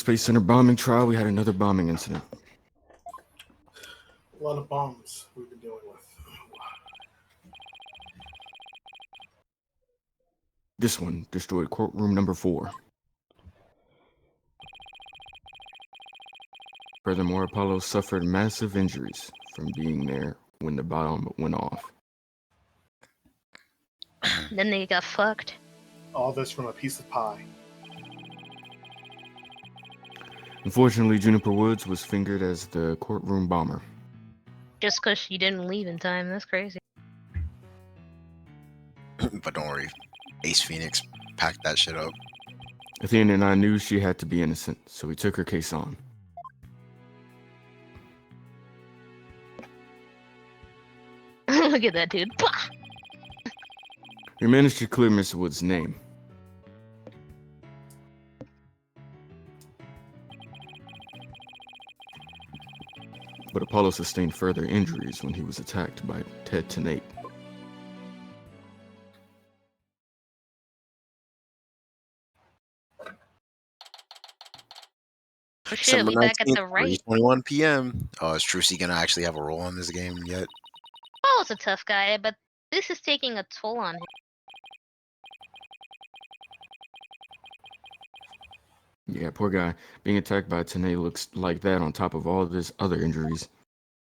Space Center bombing trial, we had another bombing incident. A lot of bombs we've been dealing with. This one destroyed courtroom number 4. Furthermore, Apollo suffered massive injuries from being there when the bomb went off. Then they got fucked. All this from a piece of pie. Unfortunately, Juniper Woods was fingered as the courtroom bomber. Just because she didn't leave in time, that's crazy. But don't worry, Ace Phoenix packed that shit up. Athena and I knew she had to be innocent, so we took her case on. Look at that dude. Bah! We managed to clear Miss Wood's name. But Apollo sustained further injuries when he was attacked by Ted Tenate. Oh shit, we back at the Wright. 3:21 p.m. Oh, is Trucy gonna actually have a role in this game yet? Apollo's a tough guy, but this is taking a toll on him. Yeah, poor guy. Being attacked by Tenate looks like that on top of all of his other injuries.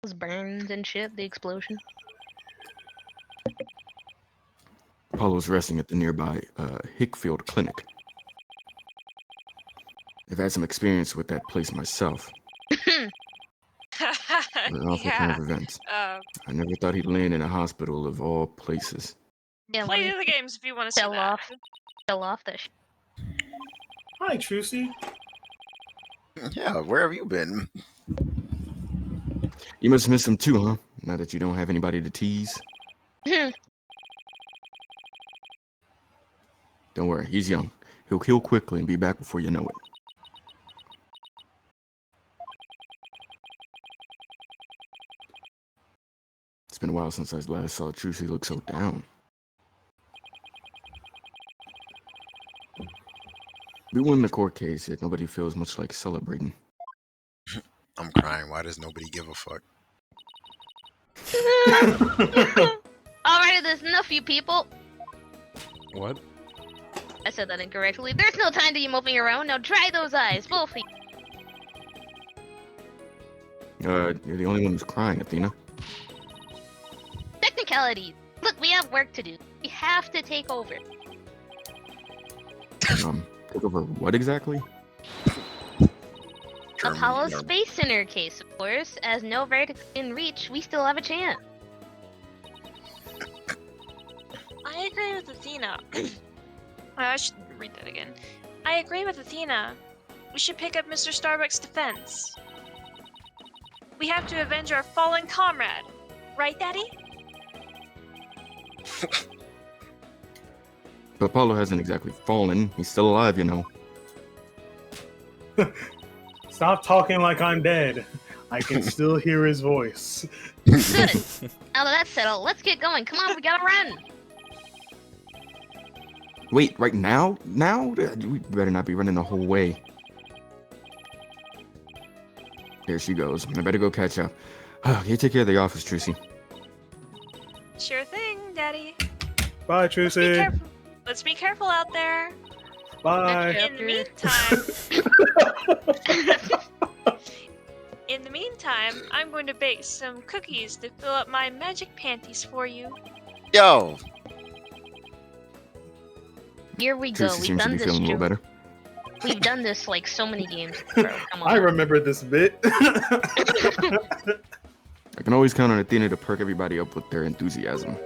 Those burns and shit, the explosion. Apollo's resting at the nearby Hickfield Clinic. I've had some experience with that place myself. An awful kind of events. I never thought he'd land in a hospital of all places. Yeah, Play the games if you want to see that. Fell off that shit. Hi, Trucy. Yeah, where have you been? You must miss him too, huh? Now that you don't have anybody to tease. Don't worry, he's young. He'll heal quickly and be back before you know it. It's been a while since I last saw Trucy look so down. We won the court case, yet nobody feels much like celebrating. I'm crying. Why does nobody give a fuck? Alright, there's enough of you people. What? I said that incorrectly. There's no time to be moping around. Now dry those eyes, both of you. You're the only one who's crying, Athena. Technicalities. Look, we have work to do. We have to take over. Take over what exactly? Apollo Space Center case, of course. As no verdict in reach, we still have a chance. I agree with Athena. I should read that again. I agree with Athena. We should pick up Mr. Starbuck's defense. We have to avenge our fallen comrade. Right, Daddy? But Apollo hasn't exactly fallen. He's still alive, you know. Stop talking like I'm dead. I can still hear his voice. Good. Now that that's settled, let's get going. Come on, we gotta run. Wait, right now? Now? We better not be running the whole way. There she goes. I better go catch up. You take care of the office, Trucy. Sure thing, Daddy. Bye, Trucy. Let's be careful out there. Bye. In the meantime, I'm going to bake some cookies to fill up my magic panties for you. Yo! Here we go. Trucy seems to be feeling a little better. We've done this like so many games, bro. Come on. I remember this bit. I can always count on Athena to perk everybody up with their enthusiasm.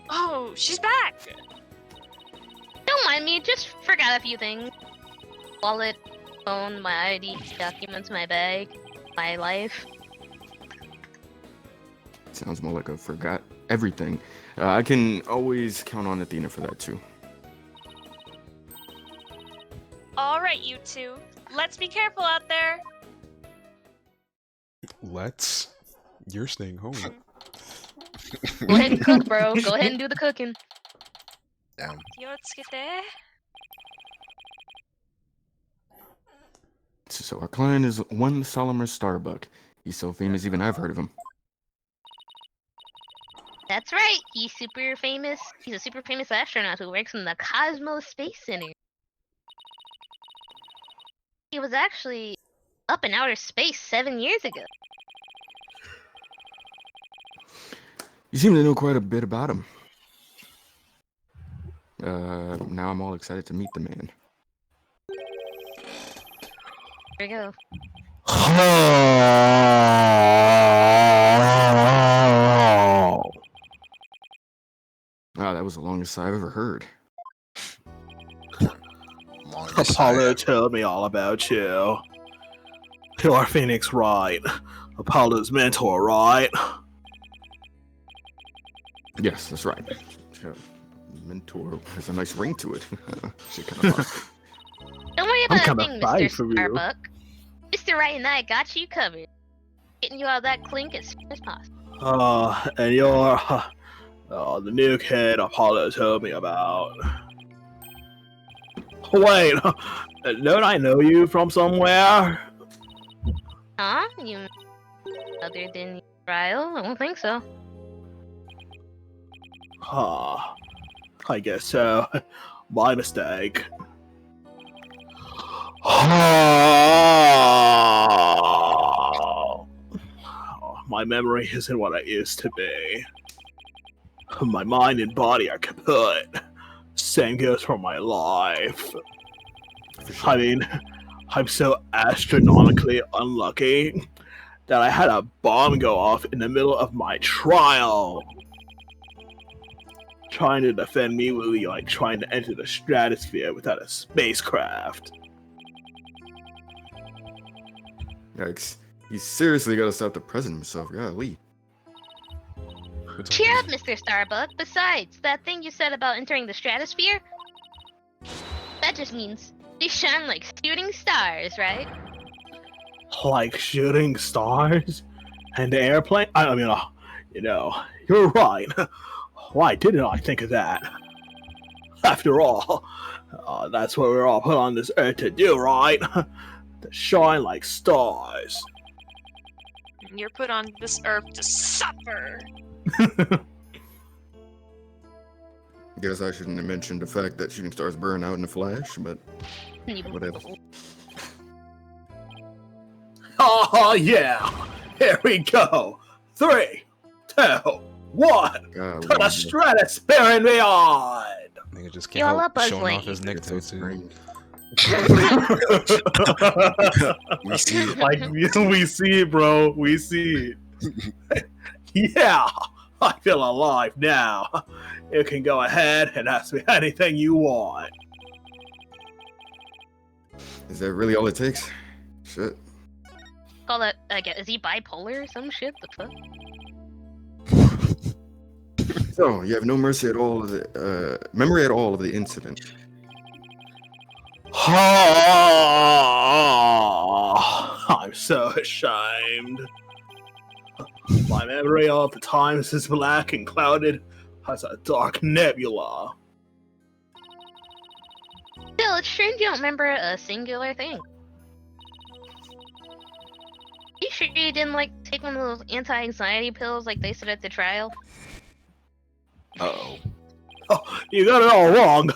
Oh, she's back! Don't mind me, just forgot a few things. Wallet, phone, my ID, documents, my bag, my life. Sounds more like I forgot everything. I can always count on Athena for that too. Alright, you two. Let's be careful out there. Let's? You're staying home. Go ahead and cook, bro. Go ahead and do the cooking. Damn. Let's get there. so our client is one Solomon Starbuck. He's so famous even I've heard of him. That's right. He's super famous. He's a super famous astronaut who works in the Cosmos Space Center. He was actually up in outer space 7 years ago. You seem to know quite a bit about him. Now I'm all excited to meet the man. Here we go. Wow, that was the longest sigh I've ever heard. Apollo, tell me all about you. You're Phoenix Wright, Apollo's mentor, right? Yes, that's right. Mentor has a nice ring to it. Shit, kind of fun. Don't worry I'm about a kinda thing, sorry Mr. for you. Starbuck. Mr. Wright and I got you covered. Getting you out of that clink as soon as possible. And you're the new kid Apollo told me about. Wait, don't I know you from somewhere? Huh? You other than trial? I don't think so. I guess so. My mistake. My memory isn't what it used to be. My mind and body are kaput. Same goes for my life. I mean, I'm so astronomically unlucky that I had a bomb go off in the middle of my trial. Trying to defend me would be like trying to enter the stratosphere without a spacecraft. Yikes. He seriously gotta stop the president himself. Golly. Cheer up, Mr. Starbuck. Besides, that thing you said about entering the stratosphere? That just means we shine like shooting stars, right? Like shooting stars? And the airplane? I mean, you're right. Why didn't I think of that? After all, that's what we're all put on this earth to do, right? To shine like stars. You're put on this earth to suffer. Guess I shouldn't have mentioned the fact that shooting stars burn out in a flash, but whatever. Oh yeah! Here we go! 3, 2, 1! To the stratosphere and beyond! Nigga just Y'all can't are help showing buzzing. off his neck tattoo. We see it. Like, we see it, bro. We see it. Yeah! I feel alive now. You can go ahead and ask me anything you want. Is that really all it takes? Shit. Call that, I guess, is he bipolar or some shit? The fuck? So, you have no mercy at all of the, memory at all of the incident. I'm so ashamed. My memory all the times is black and clouded as a dark nebula. Still, it's strange you don't remember a singular thing. You sure you didn't, like, take one of those anti-anxiety pills like they said at the trial? Uh-oh. Oh, you got it all wrong.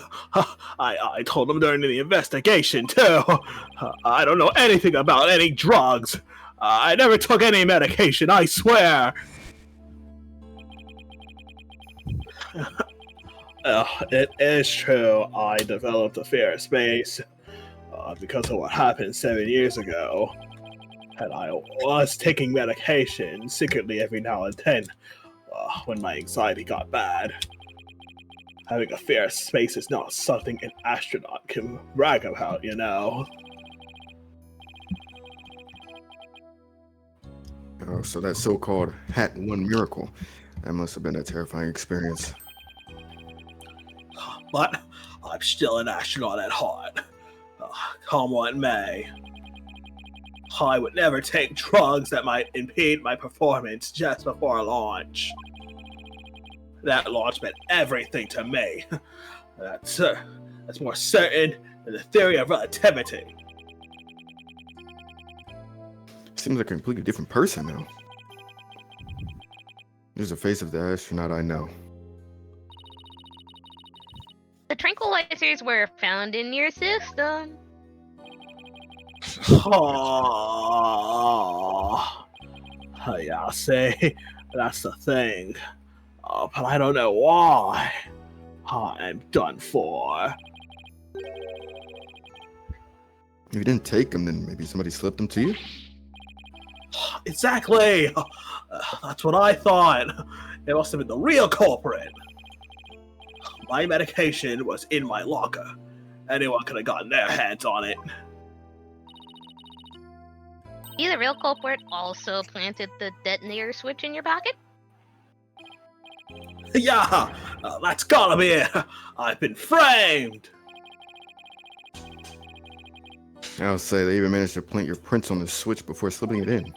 I told them during the investigation, too. I don't know anything about any drugs. I never took any medication, I swear. It is true, I developed a fear of space because of what happened 7 years ago. And I was taking medication secretly every now and then when my anxiety got bad. Having a fear of space is not something an astronaut can brag about, you know. Oh, so that so-called Hat One miracle. That must have been a terrifying experience. But I'm still an astronaut at heart. Come what may. I would never take drugs that might impede my performance just before a launch. That launch meant everything to me. That's more certain than the theory of relativity. Seems like a completely different person now. There's a face of the astronaut I know. The tranquilizers were found in your system. Oh, yeah, see, that's the thing. But I don't know why. I'm done for. If you didn't take them, then maybe somebody slipped them to you? Exactly! That's what I thought. It must have been the real culprit. My medication was in my locker. Anyone could have gotten their hands on it. You, the real culprit, also planted the detonator switch in your pocket? Yeah, that's gotta be it. I've been framed. I'll say they even managed to plant your prints on the switch before slipping it in.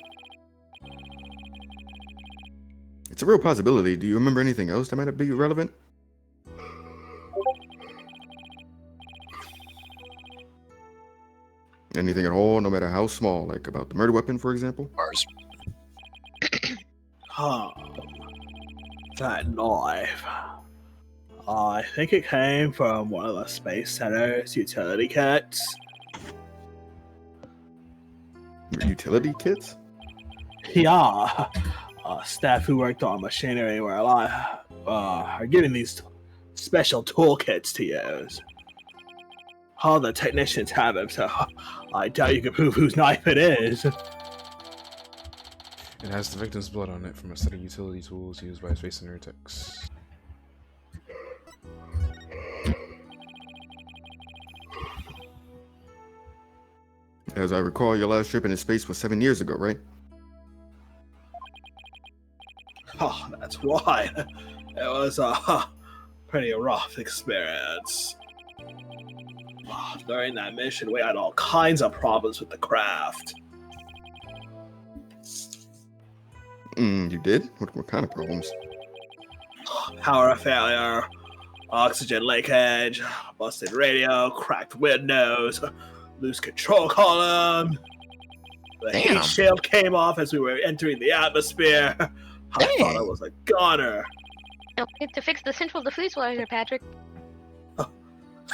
It's a real possibility. Do you remember anything else that might be relevant? Anything at all, no matter how small, like about the murder weapon, for example? Ours. That knife. I think it came from one of the Space Center's utility kits. Your utility kits? Yeah. Staff who worked on machinery were alive are giving these special toolkits to use. All the technicians have them, so I doubt you can prove whose knife it is. It has the victim's blood on it from a set of utility tools used by Space Center techs. As I recall, your last trip into space was 7 years ago, right? Oh, that's why. It was a pretty rough experience. During that mission, we had all kinds of problems with the craft. You did? What kind of problems? Power failure, oxygen leakage, busted radio, cracked windows, loose control column. The Damn. heat shield came off as we were entering the atmosphere. I thought I was a goner. Don't forget to fix the central diffuser, Patrick.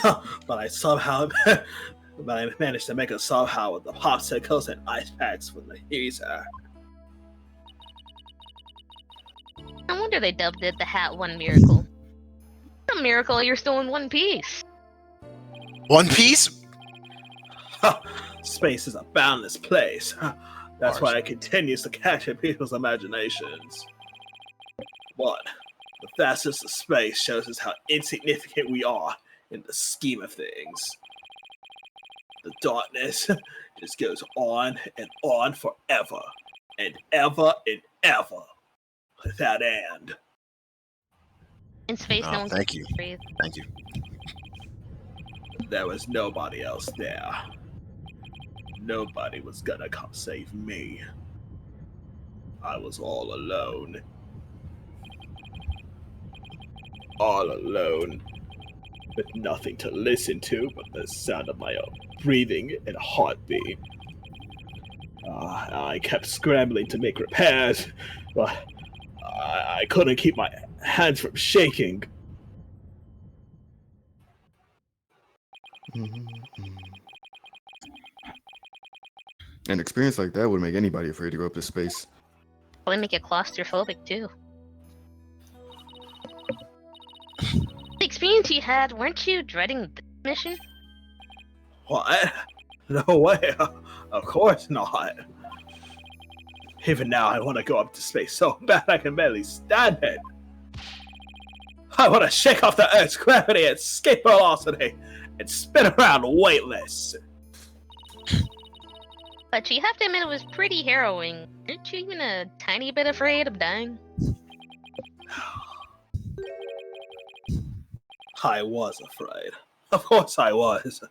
But I managed to make it somehow with the popsicles and ice packs from the heater. No wonder they dubbed it the Hat One Miracle. It's a miracle you're still in one piece. One Piece? Space is a boundless place. That's why it continues to capture people's imaginations. But the fastest of space shows us how insignificant we are in the scheme of things. The darkness just goes on and on forever and ever and ever without end. In space, no one Thank can you. breathe. Thank you. There was nobody else there. Nobody was gonna come save me. I was all alone. All alone. With nothing to listen to but the sound of my own breathing and heartbeat. I kept scrambling to make repairs, but I couldn't keep my hands from shaking. An experience like that would make anybody afraid to go up to space. Probably make you claustrophobic too. The experience you had, weren't you dreading this mission? What? No way. Of course not. Even now, I want to go up to space so bad I can barely stand it. I want to shake off the Earth's gravity and escape velocity and spin around weightless. But you have to admit it was pretty harrowing. Aren't you even a tiny bit afraid of dying? I was afraid. Of course I was.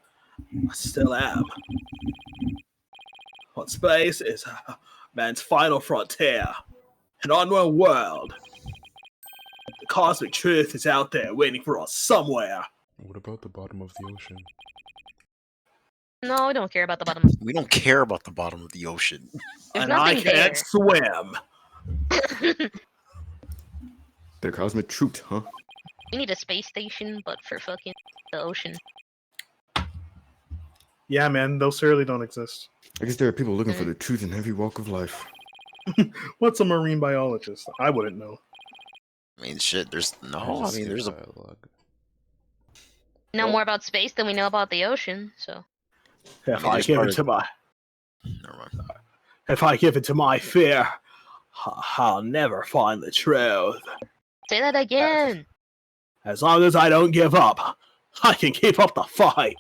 I still am. But space is man's final frontier. An unknown world. The cosmic truth is out there waiting for us somewhere. What about the bottom of the ocean? No, we don't care about the bottom. We don't care about the bottom of the ocean. There's And I nothing can't swim. They're cosmic troops, huh? We need a space station, but for fucking the ocean. Yeah, man, those certainly don't exist. I guess there are people looking for the truth in every walk of life. What's a marine biologist? I wouldn't know. I mean, shit. There's no. I mean, there's a. dialogue. We know more about space than we know about the ocean, so. If mean, I there's give part it of- to my, Never mind. if I give it to my fear, I'll never find the truth. Say that again. As long as I don't give up, I can keep up the fight.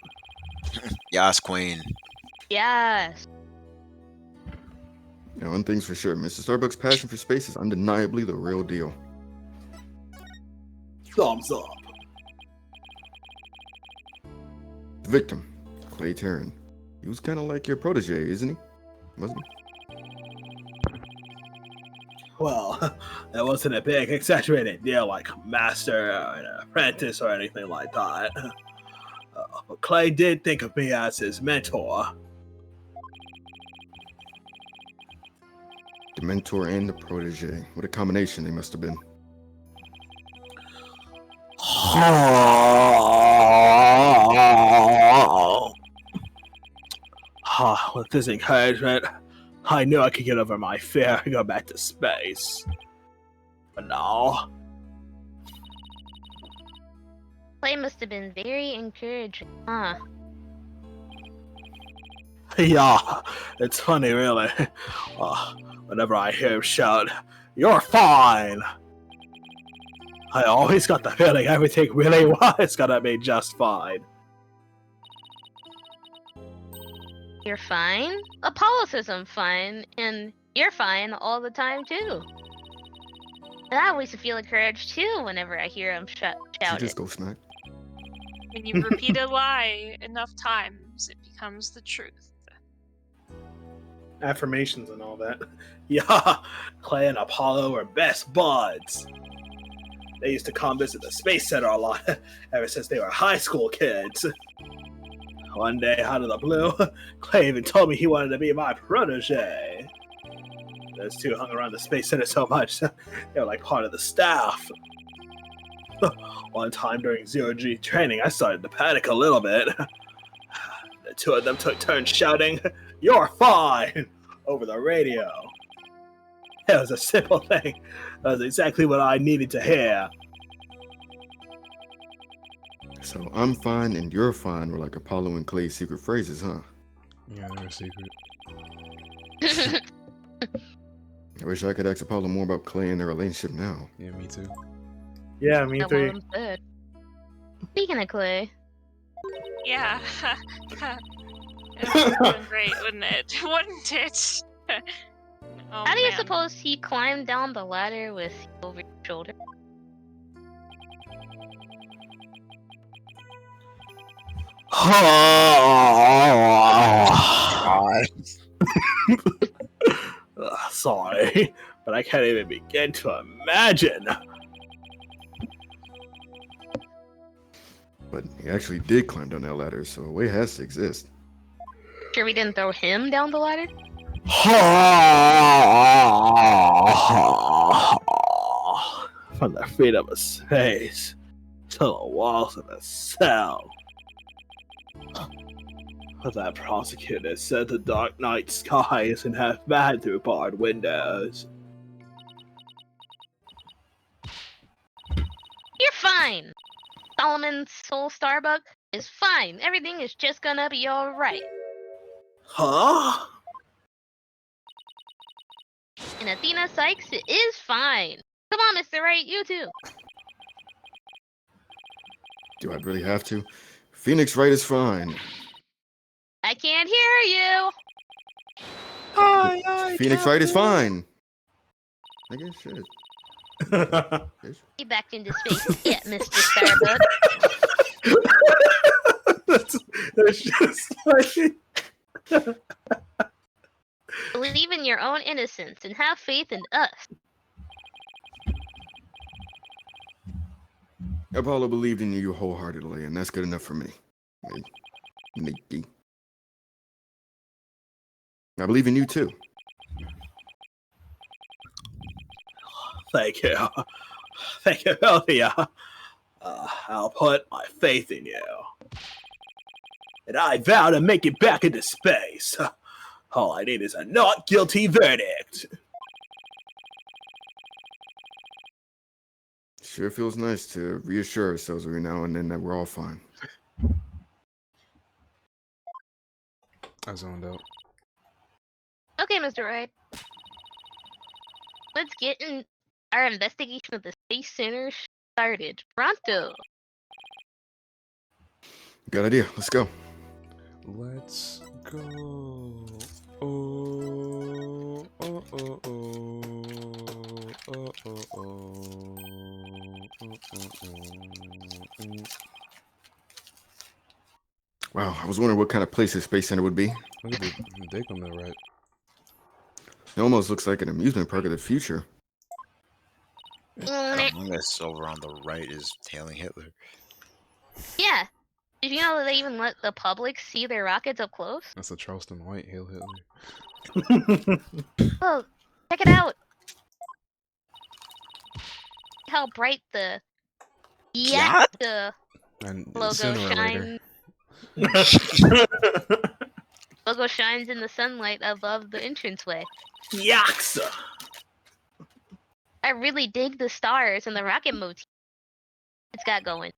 Yas, Queen. Yes. Now, one thing's for sure, Mr. Starbuck's passion for space is undeniably the real deal. Thumbs up. The victim, Clay Terran. He was kind of like your protege, isn't he? Wasn't he? Well, it wasn't a big exaggerated deal like master or an apprentice or anything like that. But Clay did think of me as his mentor. The mentor and the protege. What a combination they must have been. With this encouragement, I knew I could get over my fear and go back to space. But no. Clay must have been very encouraging, huh? Yeah, it's funny, really. Whenever I hear him shout, "You're fine!" I always got the feeling everything really was gonna be just fine. You're fine? Apollo says I'm fine, and you're fine all the time, too. And I always feel encouraged, too, whenever I hear him Did shout you it. just go smack? When you repeat a lie enough times, it becomes the truth. Affirmations and all that. Yeah, Clay and Apollo were best buds. They used to come visit the Space Center a lot ever since they were high school kids. One day, out of the blue, Clay even told me he wanted to be my protege. Those two hung around the Space Center so much, they were like part of the staff. One time during zero-G training, I started to panic a little bit. The two of them took turns shouting, "You're fine!" over the radio. It was a simple thing. That was exactly what I needed to hear. So I'm fine and you're fine were like Apollo and Clay's secret phrases, huh? Yeah, they're a secret. I wish I could ask Apollo more about Clay and their relationship now. Yeah, me too. Yeah, me That one of too. them said. Speaking of Clay, Yeah. It would have been great, wouldn't it? Wouldn't it? Oh, how do you man. suppose he climbed down the ladder with you over your shoulder? Sorry, but I can't even begin to imagine. But he actually did climb down that ladder, so a way has to exist. Sure we didn't throw him down the ladder? From the feet of a space to the walls of a cell. But that prosecutor said the dark night sky isn't half bad through barred windows. You're fine! Solomon Soul Starbuck is fine. Everything is just gonna be alright. Huh? And Athena Sykes is fine. Come on, Mr. Wright, you too. Do I really have to? Phoenix Wright is fine. I can't hear you. Phoenix Wright is fine. I guess shit. Be back into space yet, Mr. Starbuck. That's just like... Believe in your own innocence and have faith in us. Apollo believed in you wholeheartedly, and that's good enough for me. Maybe. I believe in you too. Thank you. Thank you, both of you. I'll put my faith in you. And I vow to make it back into space. All I need is a not guilty verdict. Sure feels nice to reassure ourselves every now and then that we're all fine. I zoned out. Okay, Mr. Wright. Let's get our investigation of the Space Center started. Pronto. Good idea. Let's go. Let's go. Oh, oh, oh, oh. Oh, oh, oh. Wow, I was wondering what kind of place this space center would be. Look at the dick on the right. It almost looks like an amusement park of the future. This over on the right is hailing Hitler. Yeah. Did you know that they even let the public see their rockets up close? That's a Charleston White hail Hitler. Oh, check it out. How bright the the And logo sooner or later. shines. Logo shines in the sunlight above the entranceway. Yaksa! I really dig the stars and the rocket motif it's got going.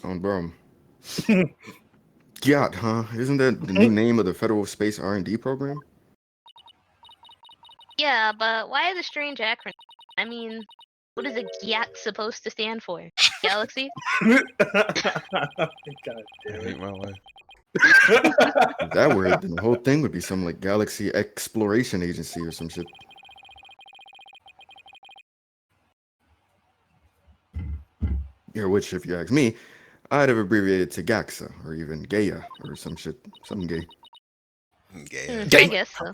Oh, bro. GYOT, huh? Isn't that the new name of the Federal Space R&D program? Yeah, but why the strange acronym? I mean, what is a GYOT supposed to stand for? Galaxy? God I damn it. hate my life. If that were it, then the whole thing would be some like Galaxy Exploration Agency or some shit. Yeah, which, if you ask me, I'd have abbreviated to GAXA or even Gaia or some shit, something gay. Gay. I Gay. guess so.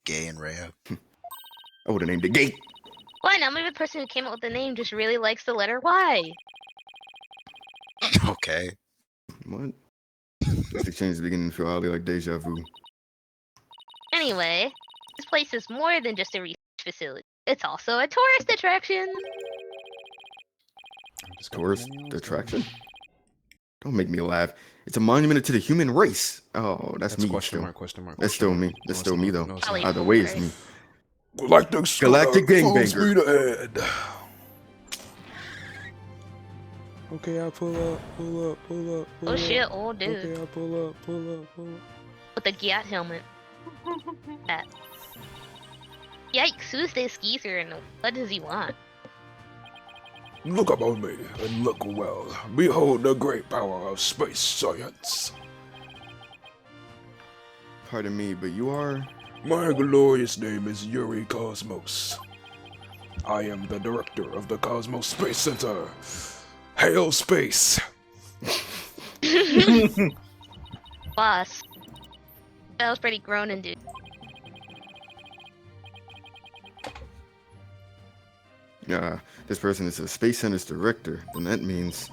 Gay and Rhea. I would have named it Gate. Why not? Maybe the person who came up with the name just really likes the letter Y. Okay. What? This exchange is beginning to feel oddly like deja vu. Anyway, this place is more than just a research facility. It's also a tourist attraction. Tourist attraction? Don't make me laugh. It's a monument to the human race. Oh, that's me. Question Still. mark, question mark. That's still me. That's still me, though. No, it's Probably not. Either way, it's right. me. Galactic Gangbanger. ahead. Okay, I'll pull up. Oh shit, old dude. Okay, I'll pull up. With the GYOT helmet. That. Yikes, who's this geezer and what does he want? Look about me and look well. Behold the great power of space science. Pardon me, but you are... My glorious name is Yuri Cosmos. I am the director of the Cosmos Space Center. Hail space! Boss. That was pretty groaning, dude. This person is a Space Center's director. Then that means...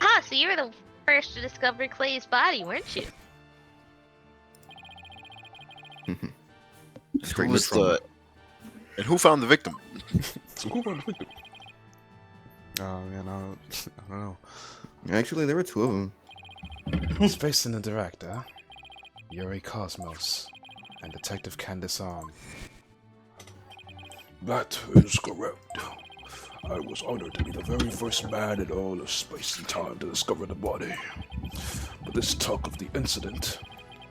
Ah, so you were the first to discover Clay's body, weren't you? Straight Who was from- the... And who found the victim? So who found the victim? Oh man, I don't know. Actually, there were two of them. Space Center director, Yuri Cosmos, and Detective Candace Arm. That is correct. I was honored to be the very first man in all of space and time to discover the body. But this talk of the incident,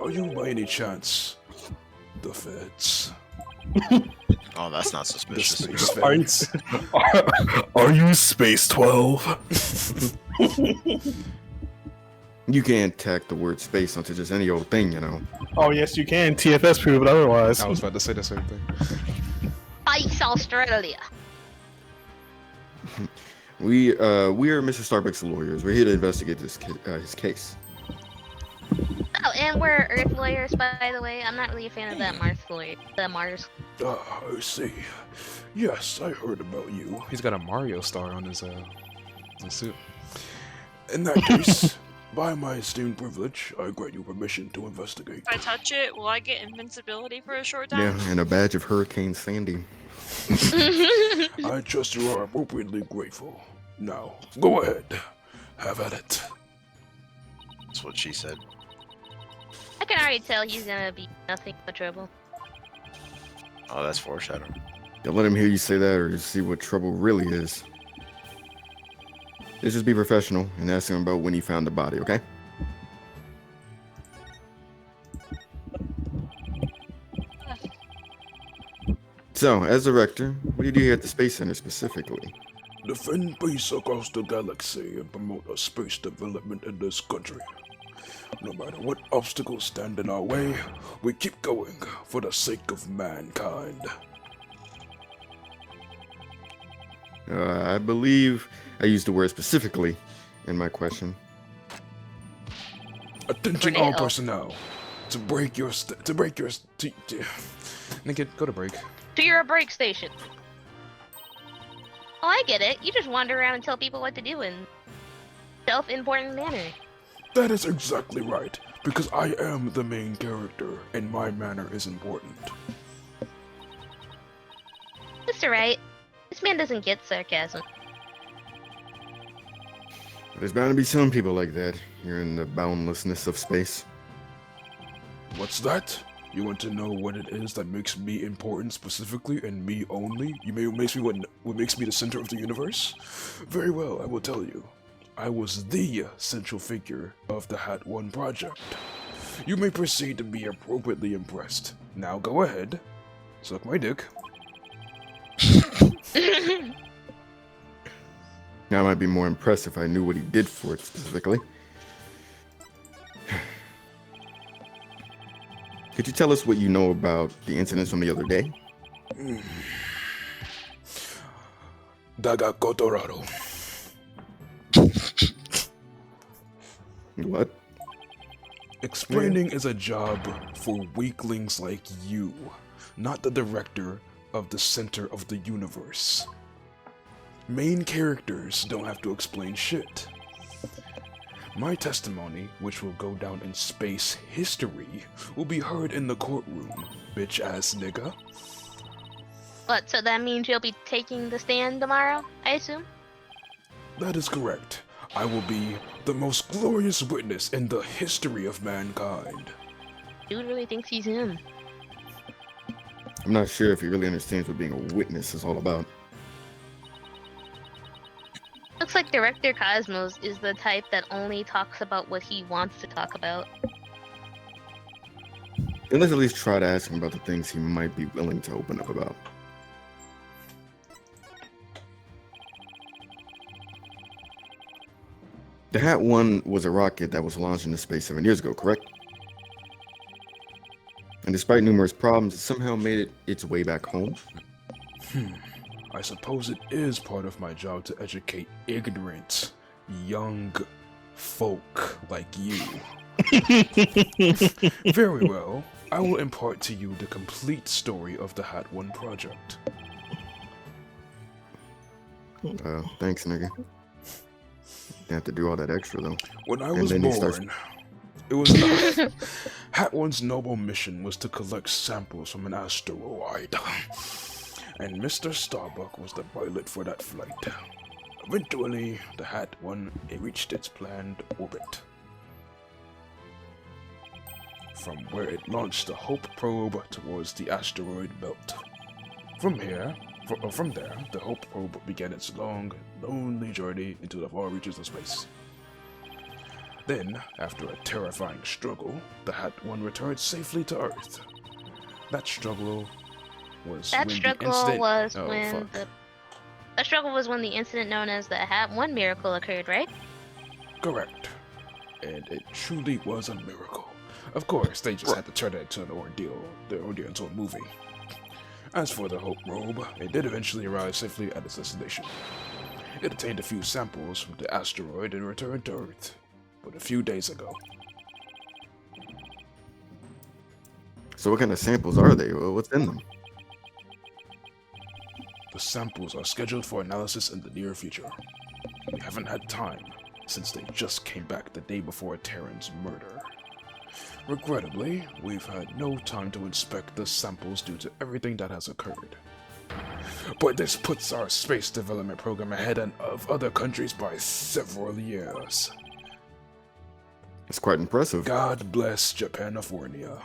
are you by any chance the feds? Oh, that's not The suspicious. space feds? Are you Space 12? You can't tack the word space onto just any old thing, you know. Oh, yes, you can. TFS prove it otherwise. I was about to say the same thing. Ice Australia. We are Mr. Starbuck's lawyers. We're here to investigate his case. Oh, and we're Earth lawyers, by the way. I'm not really a fan of that Mars lawyer. The Mars. Ah, I see. Yes, I heard about you. He's got a Mario star on his suit. In that case, By my esteemed privilege, I grant you permission to investigate. If I touch it, will I get invincibility for a short time? Yeah, and a badge of Hurricane Sandy. I trust you are appropriately grateful. Now, go ahead. Have at it. That's what she said. I can already tell he's gonna be nothing but trouble. Oh, that's foreshadowing. Don't let him hear you say that or see what trouble really is. Let's just be professional and ask him about when he found the body, okay? So, as director, what do you do here at the Space Center specifically? Defend peace across the galaxy and promote a space development in this country. No matter what obstacles stand in our way, we keep going for the sake of mankind. I believe I used the word specifically in my question. Attention all personnel. Nigga, go to break. To your break station. Oh, I get it. You just wander around and tell people what to do in self-important manner. That is exactly right, because I am the main character, and my manner is important. Mr. Wright, this man doesn't get sarcasm. There's bound to be some people like that here in the boundlessness of space. What's that? You want to know what it is that makes me important specifically and me only? What makes me the center of the universe? Very well, I will tell you. I was the central figure of the Hat 1 project. You may proceed to be appropriately impressed. Now go ahead. Suck my dick. Now I might be more impressed if I knew what he did for it specifically. Could you tell us what you know about the incidents from the other day? Daga Kotoraro. What? Explaining is a job for weaklings like you, not the director of the center of the universe. Main characters don't have to explain shit. My testimony, which will go down in space history, will be heard in the courtroom, bitch-ass nigga. What, so that means you'll be taking the stand tomorrow, I assume? That is correct. I will be the most glorious witness in the history of mankind. Dude really thinks he's him. I'm not sure if he really understands what being a witness is all about. Looks like Director Cosmos is the type that only talks about what he wants to talk about. Then let's at least try to ask him about the things he might be willing to open up about. The Hat 1 was a rocket that was launched into space 7 years ago, correct? And despite numerous problems, it somehow made its way back home. I suppose it is part of my job to educate ignorant, young folk like you. Very well. I will impart to you the complete story of the Hat 1 project. Thanks, nigga. You have to do all that extra, though. When I was born, it was not... Hat 1's noble mission was to collect samples from an asteroid. And Mr. Starbuck was the pilot for that flight. Eventually, the Hat 1 reached its planned orbit. From where it launched the Hope probe towards the asteroid belt. From there, the Hope probe began its long, lonely journey into the far reaches of space. Then, after a terrifying struggle, the Hat 1 returned safely to Earth. That struggle was when the incident known as the Hat 1 miracle occurred, right? Correct. And it truly was a miracle. Of course, they just had to turn it into the ordeal into a movie. As for the Hope probe, it did eventually arrive safely at its destination. It obtained a few samples from the asteroid and returned to Earth, but a few days ago. So what kind of samples are they? What's in them? The samples are scheduled for analysis in the near future. We haven't had time, since they just came back the day before Terran's murder. Regrettably, we've had no time to inspect the samples due to everything that has occurred. But this puts our space development program ahead of other countries by several years. It's quite impressive. God bless Japanifornia.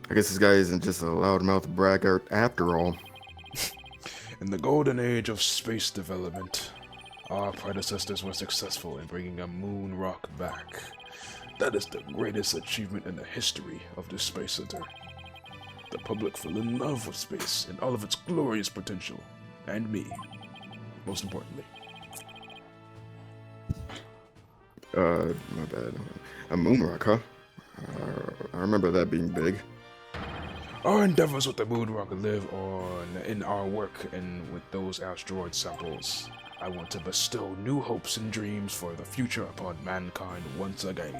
I guess this guy isn't just a loudmouth braggart after all. In the golden age of space development, our predecessors were successful in bringing a moon rock back. That is the greatest achievement in the history of this space center. The public fell in love with space and all of its glorious potential. And me, most importantly. My bad. A moon rock, huh? I remember that being big. Our endeavors with the moon rock live on in our work and with those asteroid samples. I want to bestow new hopes and dreams for the future upon mankind once again.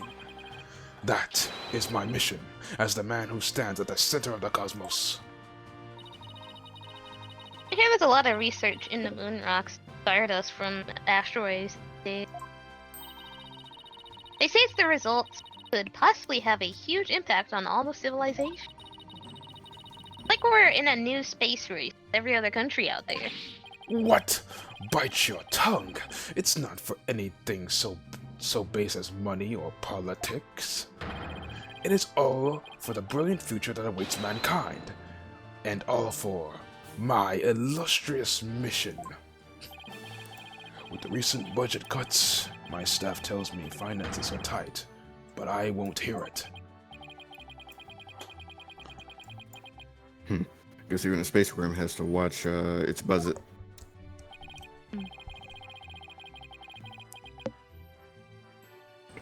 That is my mission as the man who stands at the center of the cosmos. I hear there's a lot of research in the moon rocks, stardust from asteroids. They say the results could possibly have a huge impact on all the civilization. Like we're in a new space race with every other country out there. What? Bite your tongue. It's not for anything so base as money or politics. It is all for the brilliant future that awaits mankind. And all for my illustrious mission. With the recent budget cuts, my staff tells me finances are tight, but I won't hear it. Guess even a space worm has to watch its budget.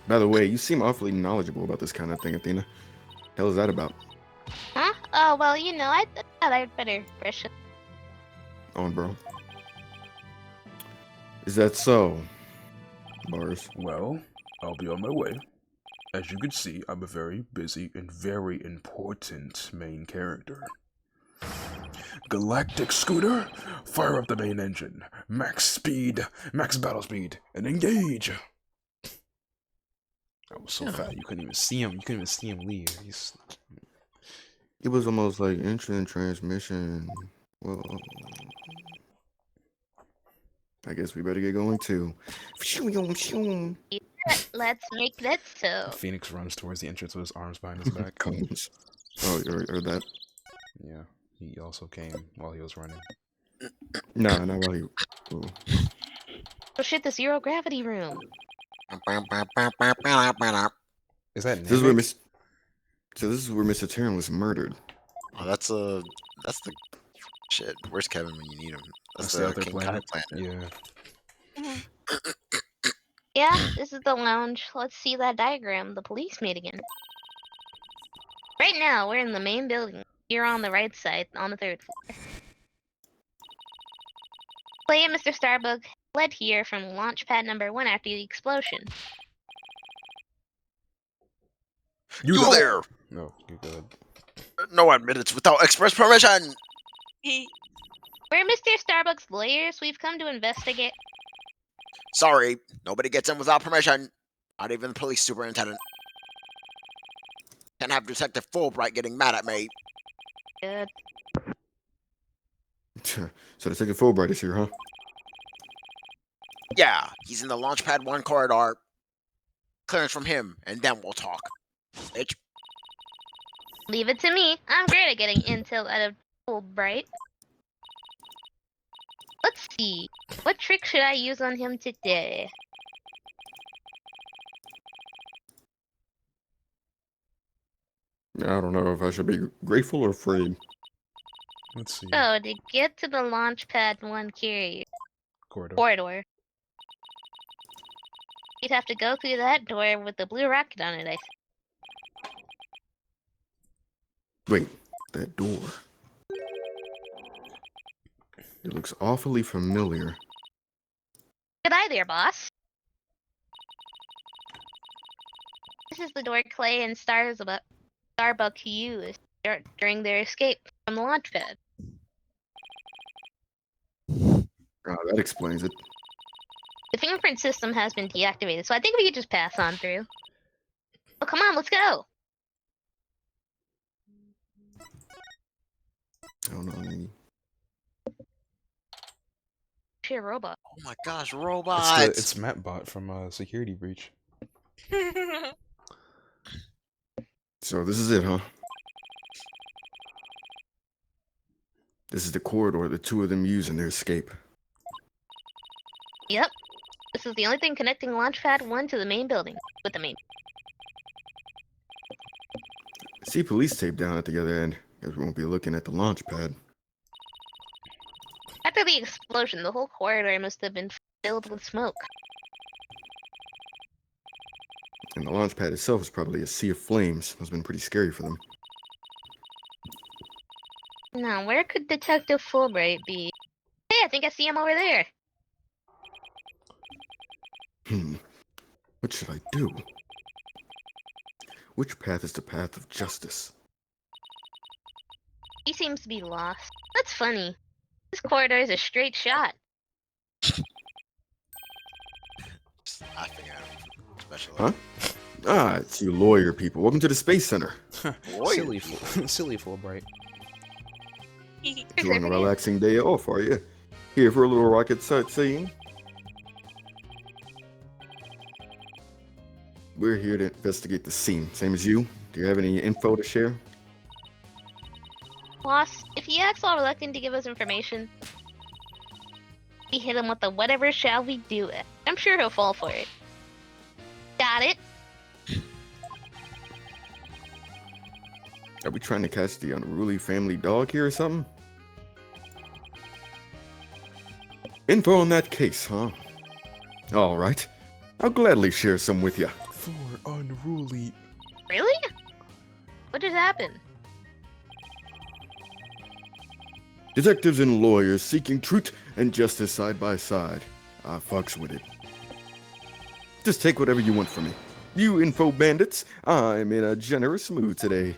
By the way, you seem awfully knowledgeable about this kind of thing, Athena. Hell is that about? Huh? Oh, well, I thought I'd better brush it. On, bro. Is that so? Bars. Well, I'll be on my way. As you can see, I'm a very busy and very important main character. Galactic Scooter, fire up the main engine. Max speed, max battle speed, and engage! I was so fat, you couldn't even see him. You couldn't even see him leave. It was almost like instant transmission. Well, I guess we better get going too. Let's make that so. Phoenix runs towards the entrance with his arms behind his back. Cones. Oh, or that. Yeah, he also came while he was running. Nah, not while he. Oh. Oh shit, the zero gravity room. Is that This is where So this is where Mr. Terran was murdered. Oh, that's the shit. Where's Kevin when you need him? That's the the other King planet. planet. Yeah. Yeah, this is the lounge. Let's see that diagram the police made again. Right now, we're in the main building. You're on the right side, on the 3rd floor. Player Mr. Starbug fled here from launch pad number 1 after the explosion. You there? No, you're good. No admittance without express permission. We're Mr. Starbug's lawyers. We've come to investigate. Sorry, nobody gets in without permission. Not even the police superintendent. Can't have Detective Fulbright getting mad at me. Good. So Detective Fulbright is here, huh? Yeah, he's in the Launchpad 1 corridor. Clearance from him, and then we'll talk. Bitch. Leave it to me. I'm great at getting intel out of Fulbright. Let's see. What trick should I use on him today? I don't know if I should be grateful or afraid. Let's see. So, to get to the Launchpad 1 carrier Corridor. you'd have to go through that door with the blue rocket on it, I think. Wait, that door. It looks awfully familiar. Good eye there, boss. This is the door Clay and Starbuck used during their escape from the launch pad. Oh, that explains it. The fingerprint system has been deactivated, so I think we could just pass on through. Oh, come on, let's go. I don't know. Maybe. Sheer robot. Oh my gosh, robots! It's Mattbot from Security Breach. So this is it, huh? This is the corridor the two of them use in their escape. Yep. This is the only thing connecting Launchpad 1 to the main building. With the main. See police tape down at the other end. Guess we won't be looking at the launch pad. After the explosion, the whole corridor must have been filled with smoke. And the launch pad itself is probably a sea of flames. Must have been pretty scary for them. Now, where could Detective Fulbright be? Hey, I think I see him over there. What should I do? Which path is the path of justice? He seems to be lost. That's funny. This corridor is a straight shot. Just laughing at him, especially. Huh? Ah, it's you lawyer people. Welcome to the Space Center. silly Fulbright. You on a relaxing day off, are you? Here for a little rocket sightseeing? We're here to investigate the scene. Same as you. Do you have any info to share? Boss, if he acts all reluctant to give us information, we hit him with the whatever shall we do it. I'm sure he'll fall for it. Got it? Are we trying to catch the unruly family dog here or something? Info on that case, huh? All right. I'll gladly share some with you. For unruly. Really? What just happened? Detectives and lawyers seeking truth and justice side by side. I fucks with it. Just take whatever you want from me. You info bandits, I'm in a generous mood today.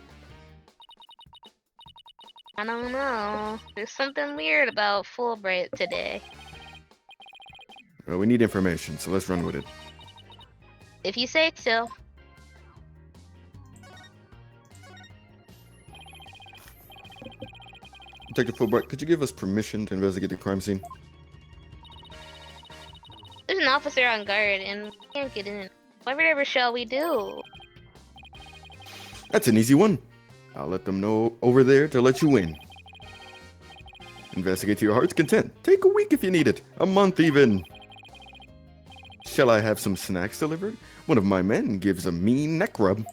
I don't know. There's something weird about Fulbright today. Well, we need information, so let's run with it. If you say so. Detective Fulbright, could you give us permission to investigate the crime scene? There's an officer on guard, and we can't get in. Whatever shall we do? That's an easy one. I'll let them know over there to let you in. Investigate to your heart's content. Take a week if you need it. A month even. Shall I have some snacks delivered? One of my men gives a mean neck rub.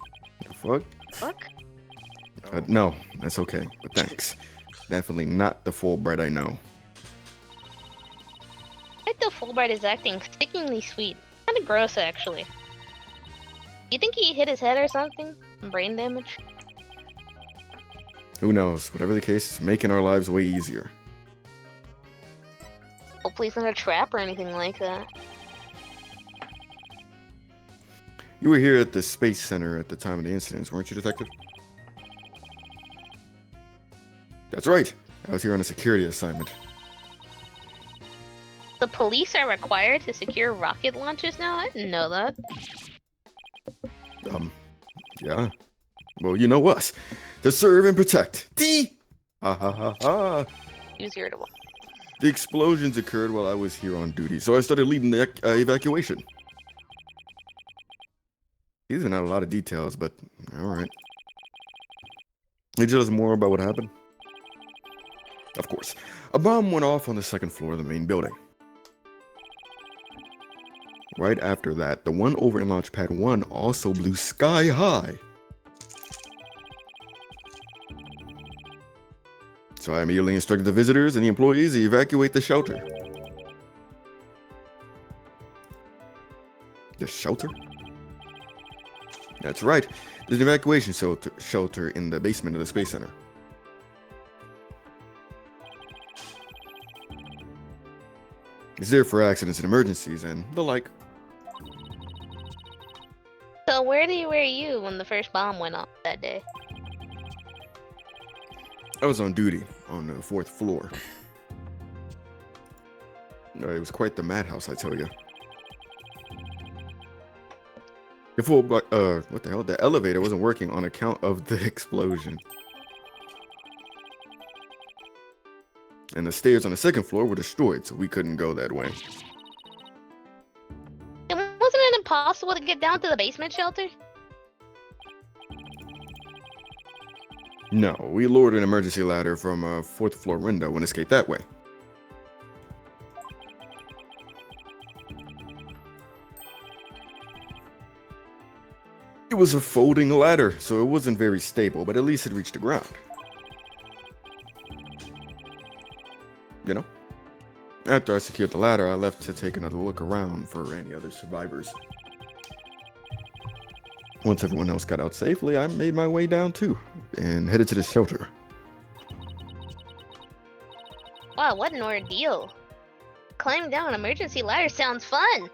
The fuck? Fuck? No, that's okay, but thanks. Definitely not the Fulbright I know. I think the Fulbright is acting stickingly sweet. Kinda gross, actually. You think he hit his head or something? Brain damage? Who knows? Whatever the case, it's making our lives way easier. Hopefully it's not a trap or anything like that. You were here at the Space Center at the time of the incidents, weren't you, Detective? That's right. I was here on a security assignment. The police are required to secure rocket launches now? I didn't know that. Yeah. Well, you know us. To serve and protect. Ha ha ha ha. Use irritable. The explosions occurred while I was here on duty, so I started leading the evacuation. These are not a lot of details, but alright. Can you tell us more about what happened? Of course. A bomb went off on the second floor of the main building. Right after that, the one over in Launch Pad 1 also blew sky high. So I immediately instructed the visitors and the employees to evacuate the shelter. The shelter? That's right. There's an evacuation shelter in the basement of the Space Center. It's there for accidents and emergencies and the like. So were you when the first bomb went off that day? I was on duty on the 4th floor. It was quite the madhouse, I tell you. What the hell? The elevator wasn't working on account of the explosion. And the stairs on the second floor were destroyed, so we couldn't go that way. And wasn't it impossible to get down to the basement shelter? No, we lowered an emergency ladder from a fourth floor window and escaped that way. It was a folding ladder, so it wasn't very stable, but at least it reached the ground. You know? After I secured the ladder, I left to take another look around for any other survivors. Once everyone else got out safely, I made my way down too, and headed to the shelter. Wow, what an ordeal. Climbing down an emergency ladder sounds fun.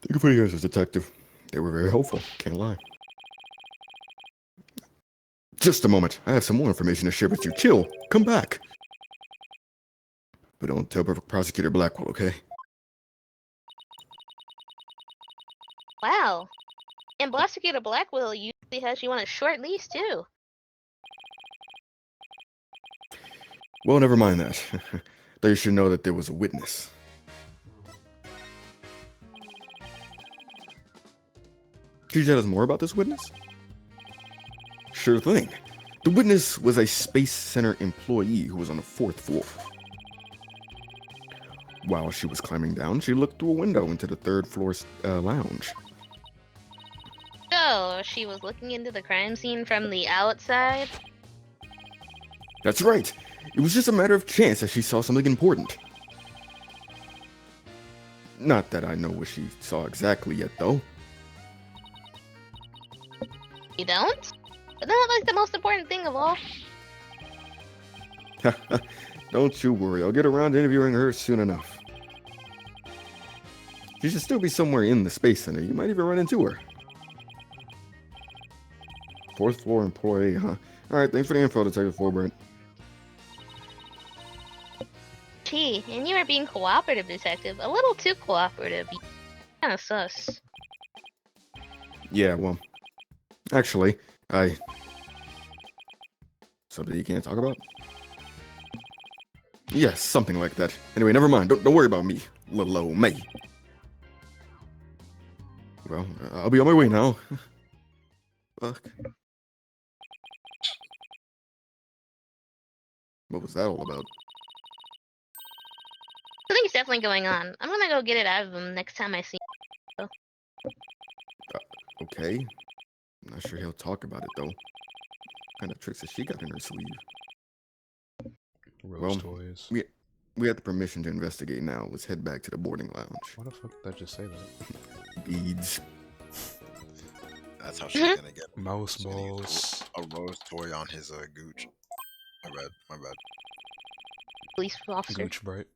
Thank you for your answers, Detective. They were very helpful, can't lie. Just a moment, I have some more information to share with you. Chill, come back. But don't tell Prosecutor Blackwell, okay? Wow. And Prosecutor Blackwell usually has you on a short leash too. Well, never mind that. Though you should know that there was a witness. Could you tell us more about this witness? Sure thing. The witness was a Space Center employee who was on the fourth floor. While she was climbing down, she looked through a window into the third floor lounge. So, she was looking into the crime scene from the outside? That's right. It was just a matter of chance that she saw something important. Not that I know what she saw exactly yet, though. You don't? Isn't that like the most important thing of all? Don't you worry, I'll get around to interviewing her soon enough. She should still be somewhere in the Space Center. You might even run into her. Fourth floor employee, huh? Alright, thanks for the info, Detective Fulbright. Gee, and you were being cooperative, Detective. A little too cooperative. Kinda sus. Yeah, well, actually, something you can't talk about? Yes, something like that. Anyway, never mind. Don't worry about me, little old me. Well, I'll be on my way now. Fuck. What was that all about? Something's definitely going on. I'm gonna go get it out of him next time I see him. Okay. I'm not sure he'll talk about it, though. What kind of tricks has she got in her sleeve? Rose toys. We had the permission to investigate now. Let's head back to the boarding lounge. Why the fuck did I just say that? Beads. That's how she's gonna get Mouse balls. a rose toy on his gooch. My bad. Police officer. Gooch bright.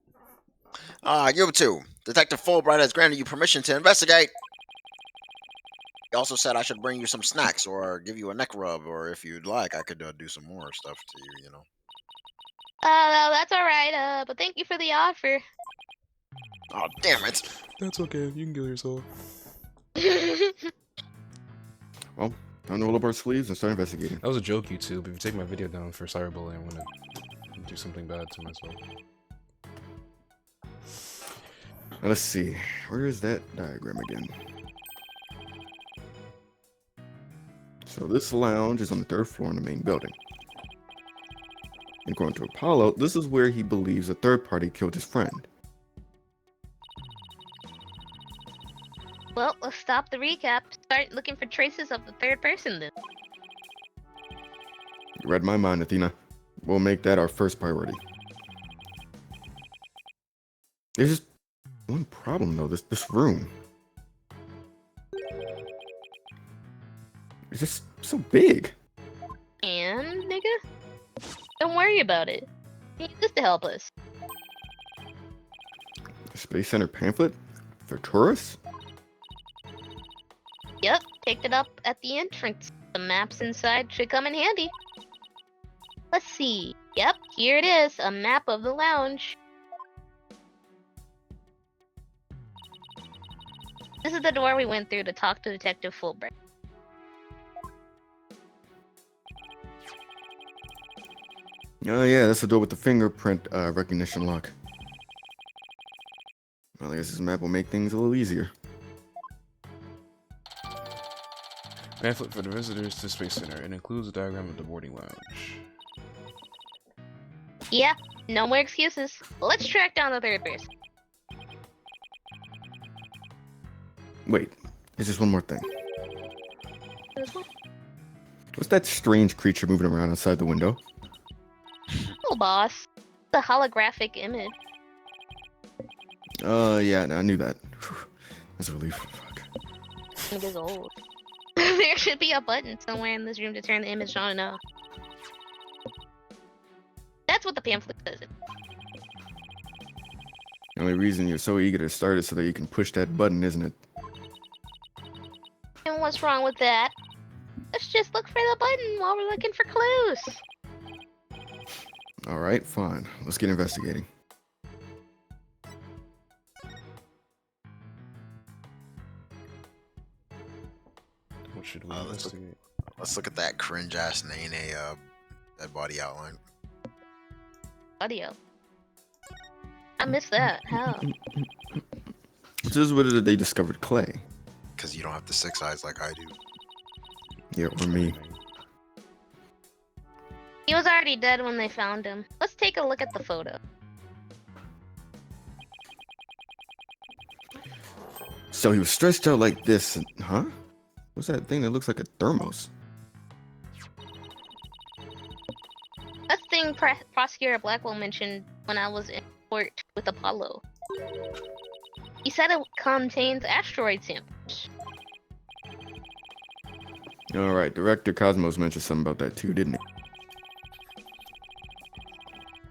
You two. Detective Fulbright has granted you permission to investigate. He also said I should bring you some snacks or give you a neck rub, or if you'd like, I could do some more stuff to you, you know. No, that's alright, but thank you for the offer. Oh, damn it. That's okay. You can kill yourself. Well, time to roll up our sleeves and start investigating. That was a joke, YouTube. If you take my video down for cyberbullying, I'm gonna do something bad to myself. Now, let's see. Where is that diagram again? So this lounge is on the third floor in the main building. According to Apollo, this is where he believes a third party killed his friend. Well, let's stop the recap. Start looking for traces of the third person then. You read my mind, Athena. We'll make that our first priority. There's just one problem though, this room. It's just so big. And, nigga? Don't worry about it. We need this to help us. A Space Center pamphlet? For tourists? Yep, picked it up at the entrance. The maps inside should come in handy. Let's see. Yep, here it is. A map of the lounge. This is the door we went through to talk to Detective Fulbright. Oh yeah, that's the door with the fingerprint recognition lock. Well, I guess this map will make things a little easier. Pamphlet for the visitors to Space Center. It includes a diagram of the boarding lounge. Yeah, no more excuses. Let's track down the third person. Wait, there's just one more thing. What's that strange creature moving around outside the window? Oh, boss. The holographic image. Yeah, I knew that. Whew. That's a relief. Fuck. It is old. There should be a button somewhere in this room to turn the image on and off. That's what the pamphlet says. The only reason you're so eager to start is so that you can push that button, isn't it? And what's wrong with that? Let's just look for the button while we're looking for clues. Alright, fine. Let's get investigating. What should we let's investigate? Let's look at that cringe ass Nene that body outline. Audio. I missed that. How? This is where they discovered Clay. Because you don't have the 6 eyes like I do. Yeah, or me. He was already dead when they found him. Let's take a look at the photo. So he was stretched out like this, and, huh? What's that thing that looks like a thermos? That's the thing Prosecutor Blackwell mentioned when I was in court with Apollo. He said it contains asteroid samples. Alright, Director Cosmos mentioned something about that too, didn't he?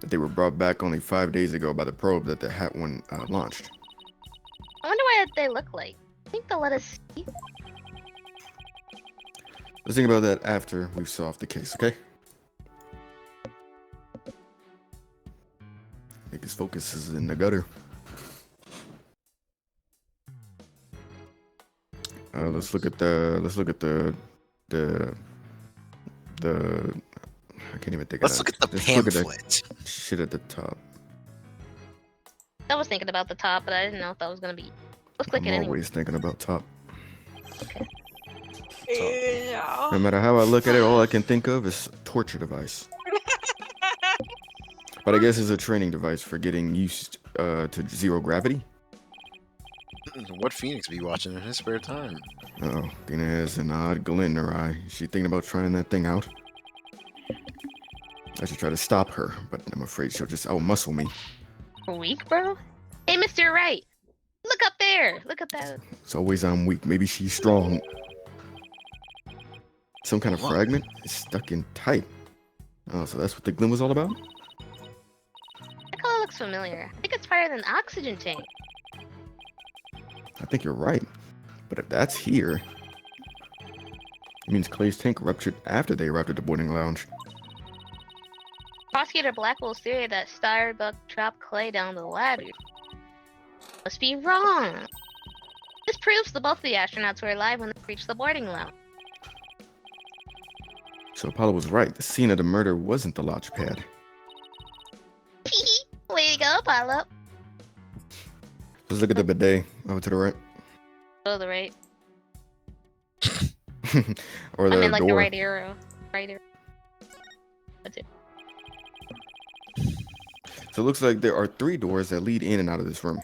That they were brought back only 5 days ago by the probe that the Hat One launched. I wonder what they look like. I think they'll let us see. Let's think about that after we've solved the case, okay? I think his focus is in the gutter. Let's look at the I can't even think Let's of look that. at the Let's look at that pamphlet. shit at the top. I was thinking about the top, but I didn't know if that was gonna be. Let's click I'm it anyway. always thinking about top. Yeah. No matter how I look at it, all I can think of is torture device. But I guess it's a training device for getting used to zero gravity. What Phoenix be watching in his spare time? Uh-oh, Dina has an odd glint in her eye. Is she thinking about trying that thing out? I should try to stop her, but I'm afraid she'll just out-muscle me. Weak, bro? Hey, Mr. Wright! Look up there! Look at that. It's always I'm weak. Maybe she's strong. Some kind of What? fragment is stuck in tight. Oh, so that's what the glint was all about? That color looks familiar. I think it's part of an oxygen tank. I think you're right. But if that's here, it means Clay's tank ruptured after they arrived at the boarding lounge. Prosecutor Blackwell's theory that Starbuck dropped Clay down the ladder must be wrong. This proves that both the astronauts were alive when they reached the boarding lounge. So Apollo was right. The scene of the murder wasn't the launch pad. Way to go, Apollo. Let's look at the bidet over to the right. Go to the right. Or the I mean, like door. the right arrow. Right arrow. That's it. So it looks like there are 3 doors that lead in and out of this room.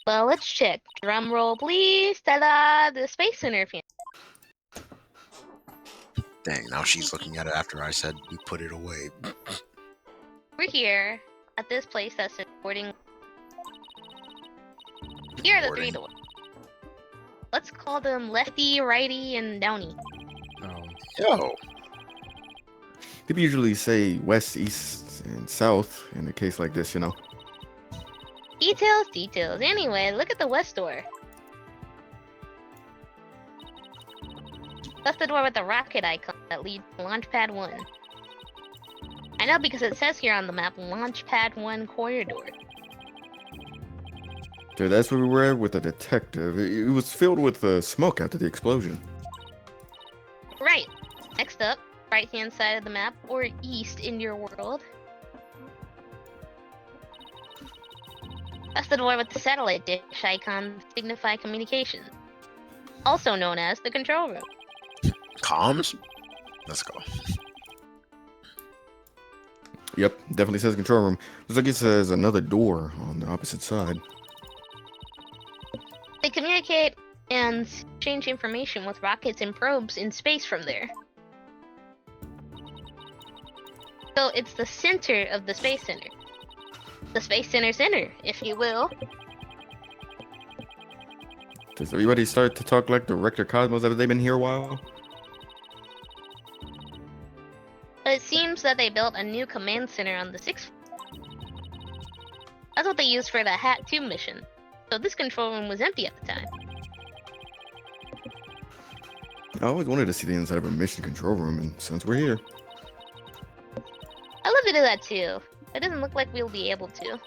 Well, let's check. Drum roll, please. Ta-da! The Space Center fan. Dang, now she's looking at it after I said we put it away. We're here at this place that's boarding. Here are the 3 Boarding. doors. Let's call them Lefty, Righty, and Downy. Yo, People usually say west, east, and south in a case like this, you know. Details, details. Anyway, look at the west door. That's the door with the rocket icon that leads to Launchpad 1. I know because it says here on the map, Launchpad 1 corridor. So that's where we were at with the detective. It was filled with smoke after the explosion. Right. Next up, right-hand side of the map, or east in your world. That's the door with the satellite dish icon to signify communication. Also known as the control room. Comms? Let's go. Yep, definitely says control room. Looks like it says another door on the opposite side. They communicate and exchange information with rockets and probes in space from there. So it's the center of the Space Center. The Space Center center, if you will. Does everybody start to talk like Director Cosmos? Have they been here a while? But it seems that they built a new command center on the 6th floor. That's what they used for the Hat 2 mission. So this control room was empty at the time. I always wanted to see the inside of a mission control room, and since we're here. I'd love to do that too. It doesn't look like we'll be able to.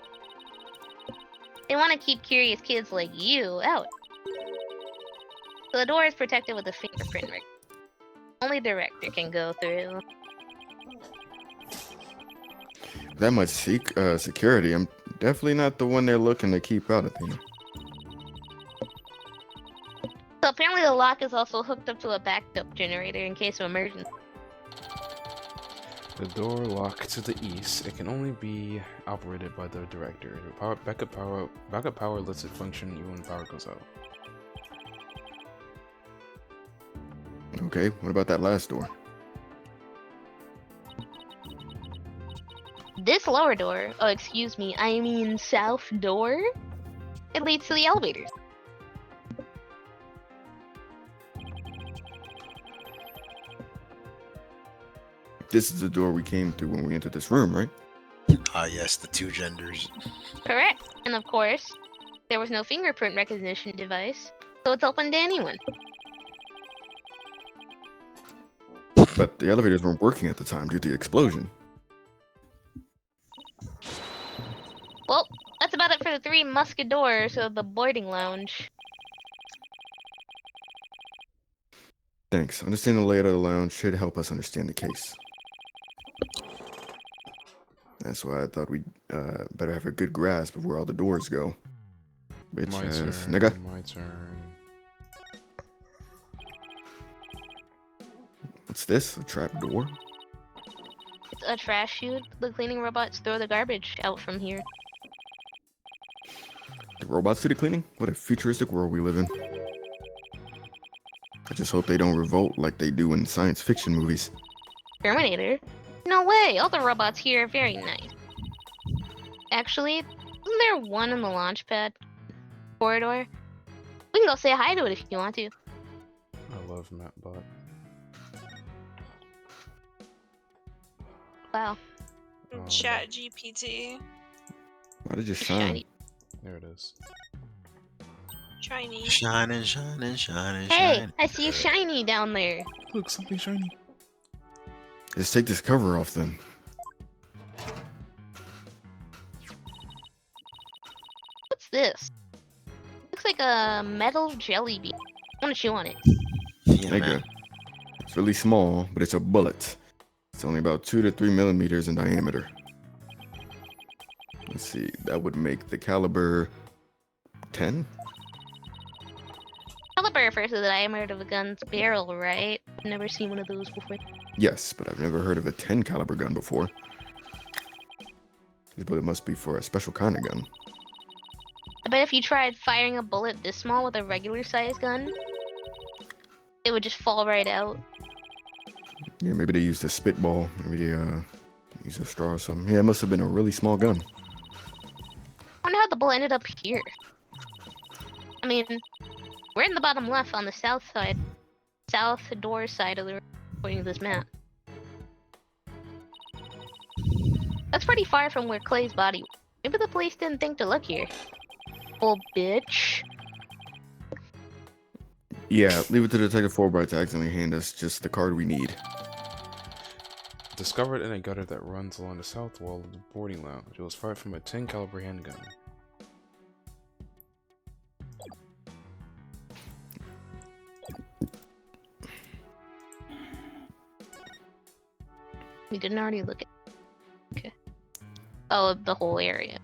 They want to keep curious kids like you out. So the door is protected with a fingerprint ring. Only director can go through. That much security. I'm definitely not the one they're looking to keep out, Athena. So apparently the lock is also hooked up to a backup generator in case of emergency. The door lock to the east. It can only be operated by the director. Backup power lets it function even when power goes out. Okay, what about that last door? This lower door, oh excuse me, I mean south door, it leads to the elevators. This is the door we came through when we entered this room, right? Ah, yes, the two genders. Correct. And of course, there was no fingerprint recognition device, so it's open to anyone. But the elevators weren't working at the time due to the explosion. Well, that's about it for the 3 muskedoors of the boarding lounge. Thanks. Understanding the layout of the lounge should help us understand the case. That's why I thought we'd better have a good grasp of where all the doors go. Bitch My ass turn. nigga. My turn. What's this? A trap door? It's a trash chute. The cleaning robots throw the garbage out from here. The robots do the cleaning? What a futuristic world we live in. I just hope they don't revolt like they do in science fiction movies. Terminator? No way, all the robots here are very nice. Actually, isn't there one in the launch pad corridor? We can go say hi to it if you want to. I love Mapbot. Wow. Chat GPT. Why did you shine? Shiny. There it is. Shiny. Shining, shining, shining, Hey, shining. I see a shiny down there. Look, something shiny. Let's take this cover off then. What's this? Looks like a metal jelly bean. I want to chew on it. Yeah, Mega. man. It's really small, but it's a bullet. It's only about 2 to 3 millimeters in diameter. Let's see, that would make the caliber 10? Caliber refers to the diameter of a gun's barrel, right? I've never seen one of those before. Yes, but I've never heard of a 10 caliber gun before. But it must be for a special kind of gun. I bet if you tried firing a bullet this small with a regular size gun, it would just fall right out. Yeah, maybe they used a spitball. Maybe they used a straw or something. Yeah, it must have been a really small gun. I wonder how the bullet ended up here. I mean, we're in the bottom left on the south side. South door side of the room, according to this map. That's pretty far from where Clay's body was. Maybe the police didn't think to look here. Oh, bitch. Yeah, leave it to Detective Fulbright to accidentally hand us just the card we need. Discovered in a gutter that runs along the south wall of the boarding lounge. It was fired from a 10 caliber handgun. We didn't already look at. Okay. Oh, the whole area.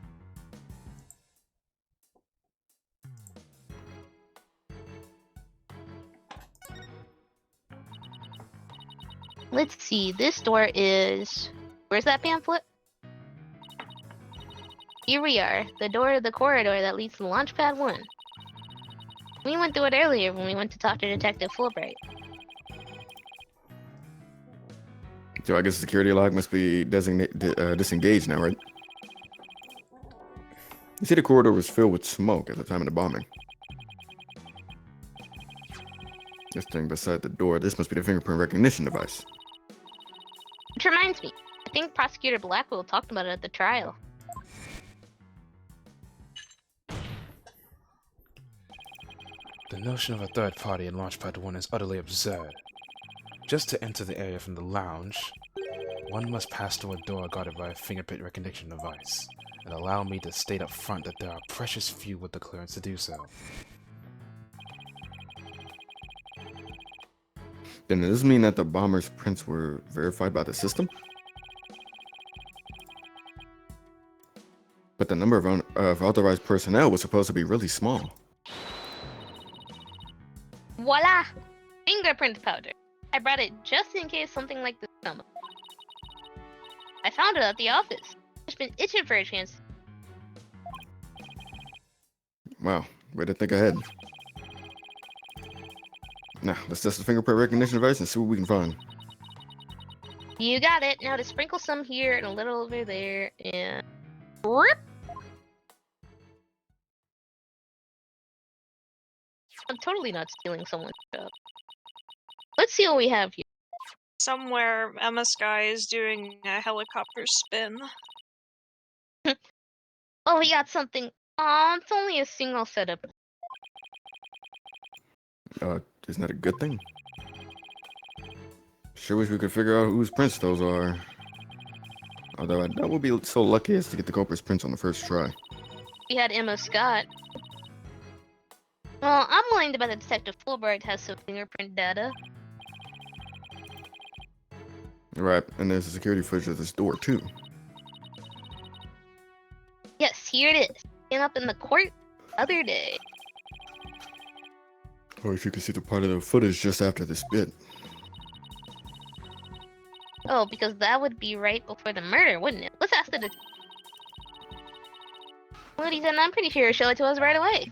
Let's see. This door is. Where's that pamphlet? Here we are. The door to the corridor that leads to Launchpad 1. We went through it earlier when we went to talk to Detective Fulbright. So I guess the security lock must be disengaged now, right? You see the corridor was filled with smoke at the time of the bombing. This thing beside the door, this must be the fingerprint recognition device. Which reminds me, I think Prosecutor Blackwell talked about it at the trial. The notion of a third party in Launchpad 1 is utterly absurd. Just to enter the area from the lounge, one must pass through a door guarded by a fingerprint recognition device, and allow me to state up front that there are precious few with the clearance to do so. Then does this mean that the bomber's prints were verified by the system? But the number of authorized personnel was supposed to be really small. Voila! Fingerprint powder. I brought it just in case something like this comes up. I found it at the office. I've been itching for a chance. Wow, way to think ahead. Now, let's test the fingerprint recognition device and see what we can find. You got it. Now to sprinkle some here and a little over there, and rip. I'm totally not stealing someone's job. Let's see what we have here. Somewhere, Emma Sky is doing a helicopter spin. Oh, we got something. Aw, it's only a single setup. Isn't that a good thing? Sure wish we could figure out whose prints those are. Although I doubt we'll be so lucky as to get the culprit's prints on the first try. We had Emma Scott. Well, I'm willing to bet that Detective Fulbright has some fingerprint data. Right, and there's a security footage of this door too. Yes, here it is. Came up in the court the other day. Or if you could see the part of the footage just after this bit. Oh, because that would be right before the murder, wouldn't it? Let's ask the detective. What he said, I'm pretty sure he'll show it to us right away.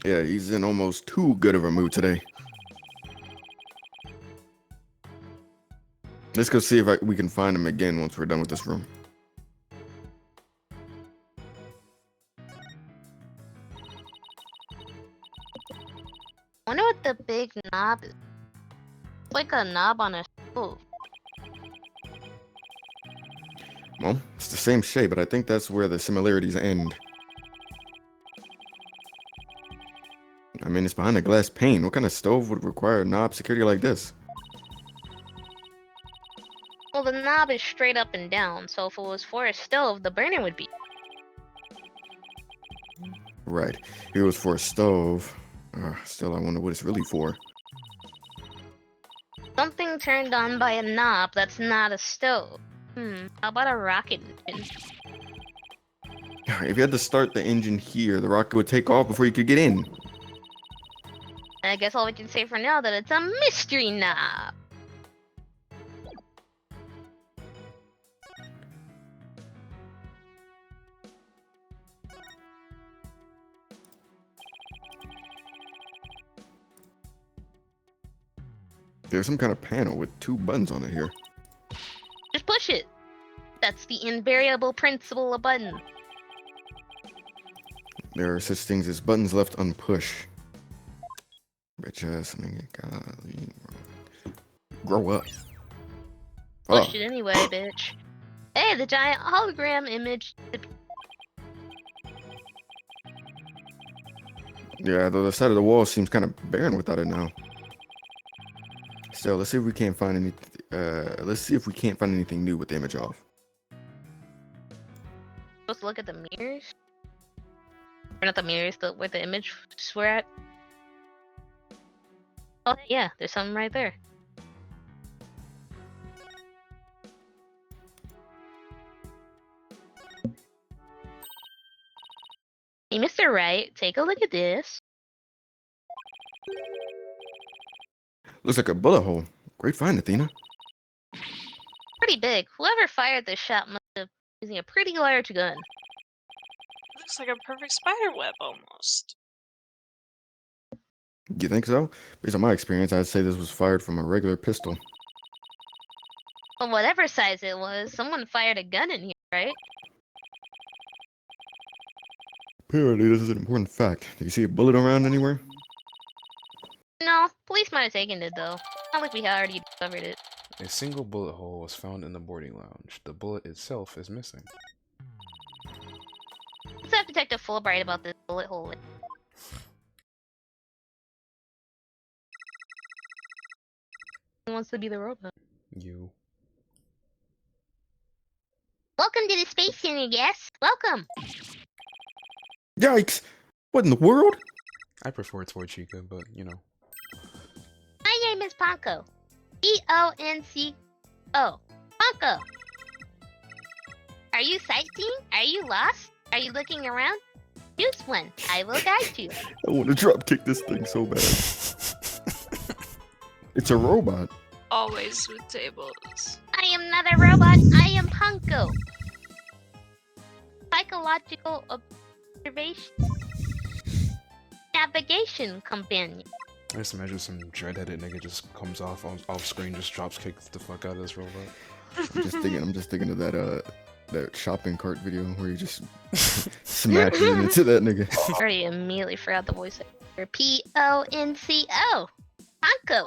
Yeah, he's in almost too good of a mood today. Let's go see if we can find him again once we're done with this room. I wonder what the big knob is. It's like a knob on a stove. Well, it's the same shape, but I think that's where the similarities end. I mean, it's behind a glass pane. What kind of stove would require knob security like this? Well, the knob is straight up and down, so if it was for a stove, the burner would be. Right. If it was for a stove. Still, I wonder what it's really for. Something turned on by a knob that's not a stove. How about a rocket engine? If you had to start the engine here, the rocket would take off before you could get in. I guess all we can say for now that it's a mystery knob. There's some kind of panel with two buttons on it here. Just push it. That's the invariable principle of buttons. There are such things as buttons left unpushed. Bitch ass nigga, golly. Grow up. Push it anyway, bitch. Hey, the giant hologram image. Yeah, though the side of the wall seems kind of barren without it now. So let's see if we can't find any. Let's see if we can't find anything new with the image off. Supposed to look at the mirrors? Or not the mirrors, where the image were at? Oh yeah, there's something right there. Hey, Mr. Wright, take a look at this. Looks like a bullet hole. Great find, Athena. Pretty big. Whoever fired this shot must have been using a pretty large gun. Looks like a perfect spider web almost. You think so? Based on my experience, I'd say this was fired from a regular pistol. Well, whatever size it was, someone fired a gun in here, right? Apparently, this is an important fact. Do you see a bullet around anywhere? No, police might have taken it though. Not like we had already discovered it. A single bullet hole was found in the boarding lounge. The bullet itself is missing. Let's have Detective Fulbright about this bullet hole. Who wants to be the robot? You. Welcome to the Space Center, guests. Welcome. Yikes! What in the world? I prefer Toy Chica, but you know. My name is Ponko. Ponco. Ponko. Are you sightseeing? Are you lost? Are you looking around? Choose one. I will guide you. I want to drop kick this thing so bad. It's a robot. Always with Tablez. I am not a robot. I am Ponko. Psychological observation. Navigation companion. I just imagine some dread-headed nigga just comes off screen, just drops kicks the fuck out of this robot. I'm just thinking of that shopping cart video where you just smashes into that nigga. I already immediately forgot the voice actor. Ponco. Ponko.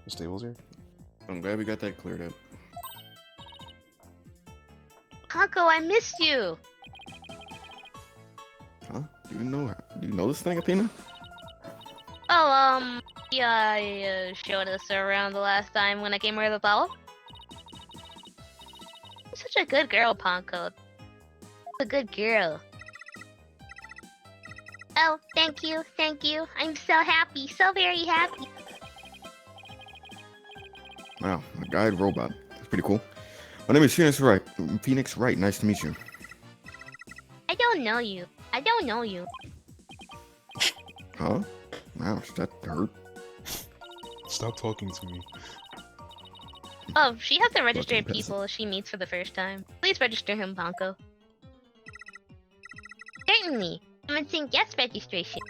Is Tablez here? I'm glad we got that cleared up. Ponko, I missed you. Huh? Do you know this thing, Athena? Oh, yeah, showed us around the last time when I came over the follow. You're such a good girl, Ponko. A good girl. Oh, thank you. I'm so happy, so very happy. Wow, a guide robot. That's pretty cool. My name is Phoenix Wright. Phoenix Wright, nice to meet you. I don't know you. Huh? Wow, that hurt. Stop talking to me. Oh, she has to register Fucking people she meets for the first time. Please register him, Ponko. Certainly. Commencing guest registration.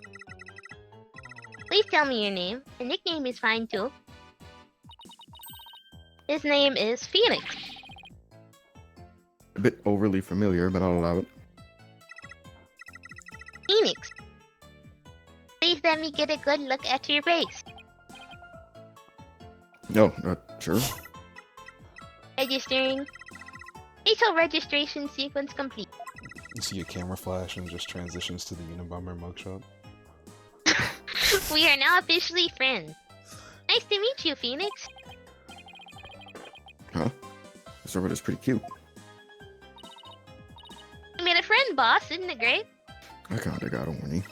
Please tell me your name. A nickname is fine too. His name is Phoenix. A bit overly familiar, but I'll allow it. Phoenix. Please let me get a good look at your face. No, sure. Registering. Facial registration sequence complete. You see a camera flash and it just transitions to the Unabomber mugshot. We are now officially friends. Nice to meet you, Phoenix. Huh? This robot is pretty cute. You made a friend, boss. Isn't it great? I kinda got horny.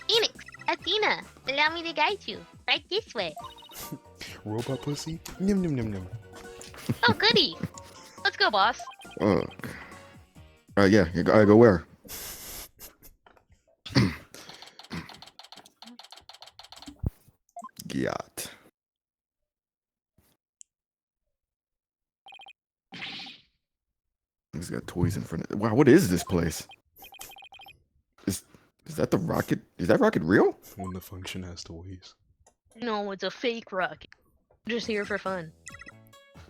Phoenix, Athena, allow me to guide you. Right this way. Robot pussy? Nim nim nim nim. Oh, goody. Let's go, boss. Yeah, I go where? Yacht. He's got toys in front of it. Wow, what is this place? Is that the rocket? Is that rocket real? When the function has toys. No, it's a fake rocket. I'm just here for fun.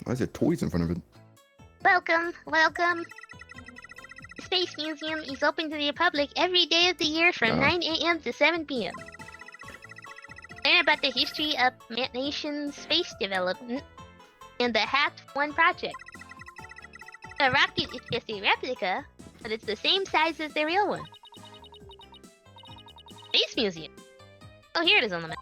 Why is there toys in front of it? Welcome. The Space Museum is open to the public every day of the year from 9 a.m. to 7 p.m. Learn about the history of nation's space development and the HAT-1 project. The rocket is just a replica, but it's the same size as the real one. Space Museum. Oh, here it is on the map.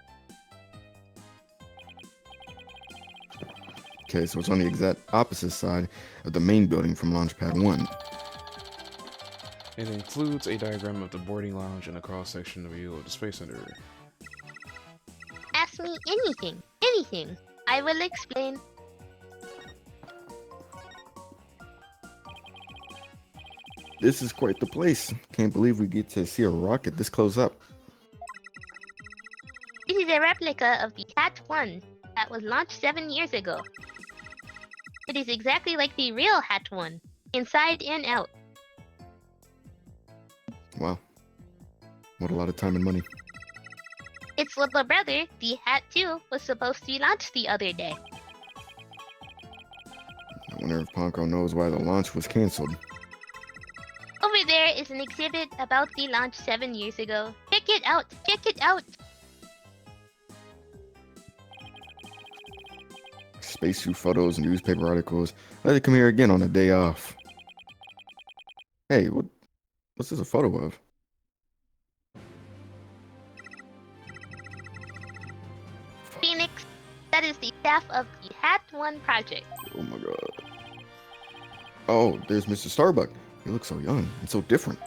Okay, so it's on the exact opposite side of the main building from Launchpad 1. It includes a diagram of the boarding lounge and a cross-section view of the Space Center. Ask me anything. I will explain. This is quite the place. Can't believe we get to see a rocket this close up. This is a replica of the Hat 1 that was launched 7 years ago. It is exactly like the real Hat 1, inside and out. Wow. What a lot of time and money. Its little brother, the Hat 2, was supposed to be launched the other day. I wonder if Ponko knows why the launch was canceled. Over there is an exhibit about the launch 7 years ago. Check it out! Check it out! Spacesuit photos, newspaper articles. Let it come here again on a day off. Hey, what's this a photo of? Phoenix, that is the staff of the Hat 1 project. Oh my god. Oh, there's Mr. Starbuck. He looks so young and so different.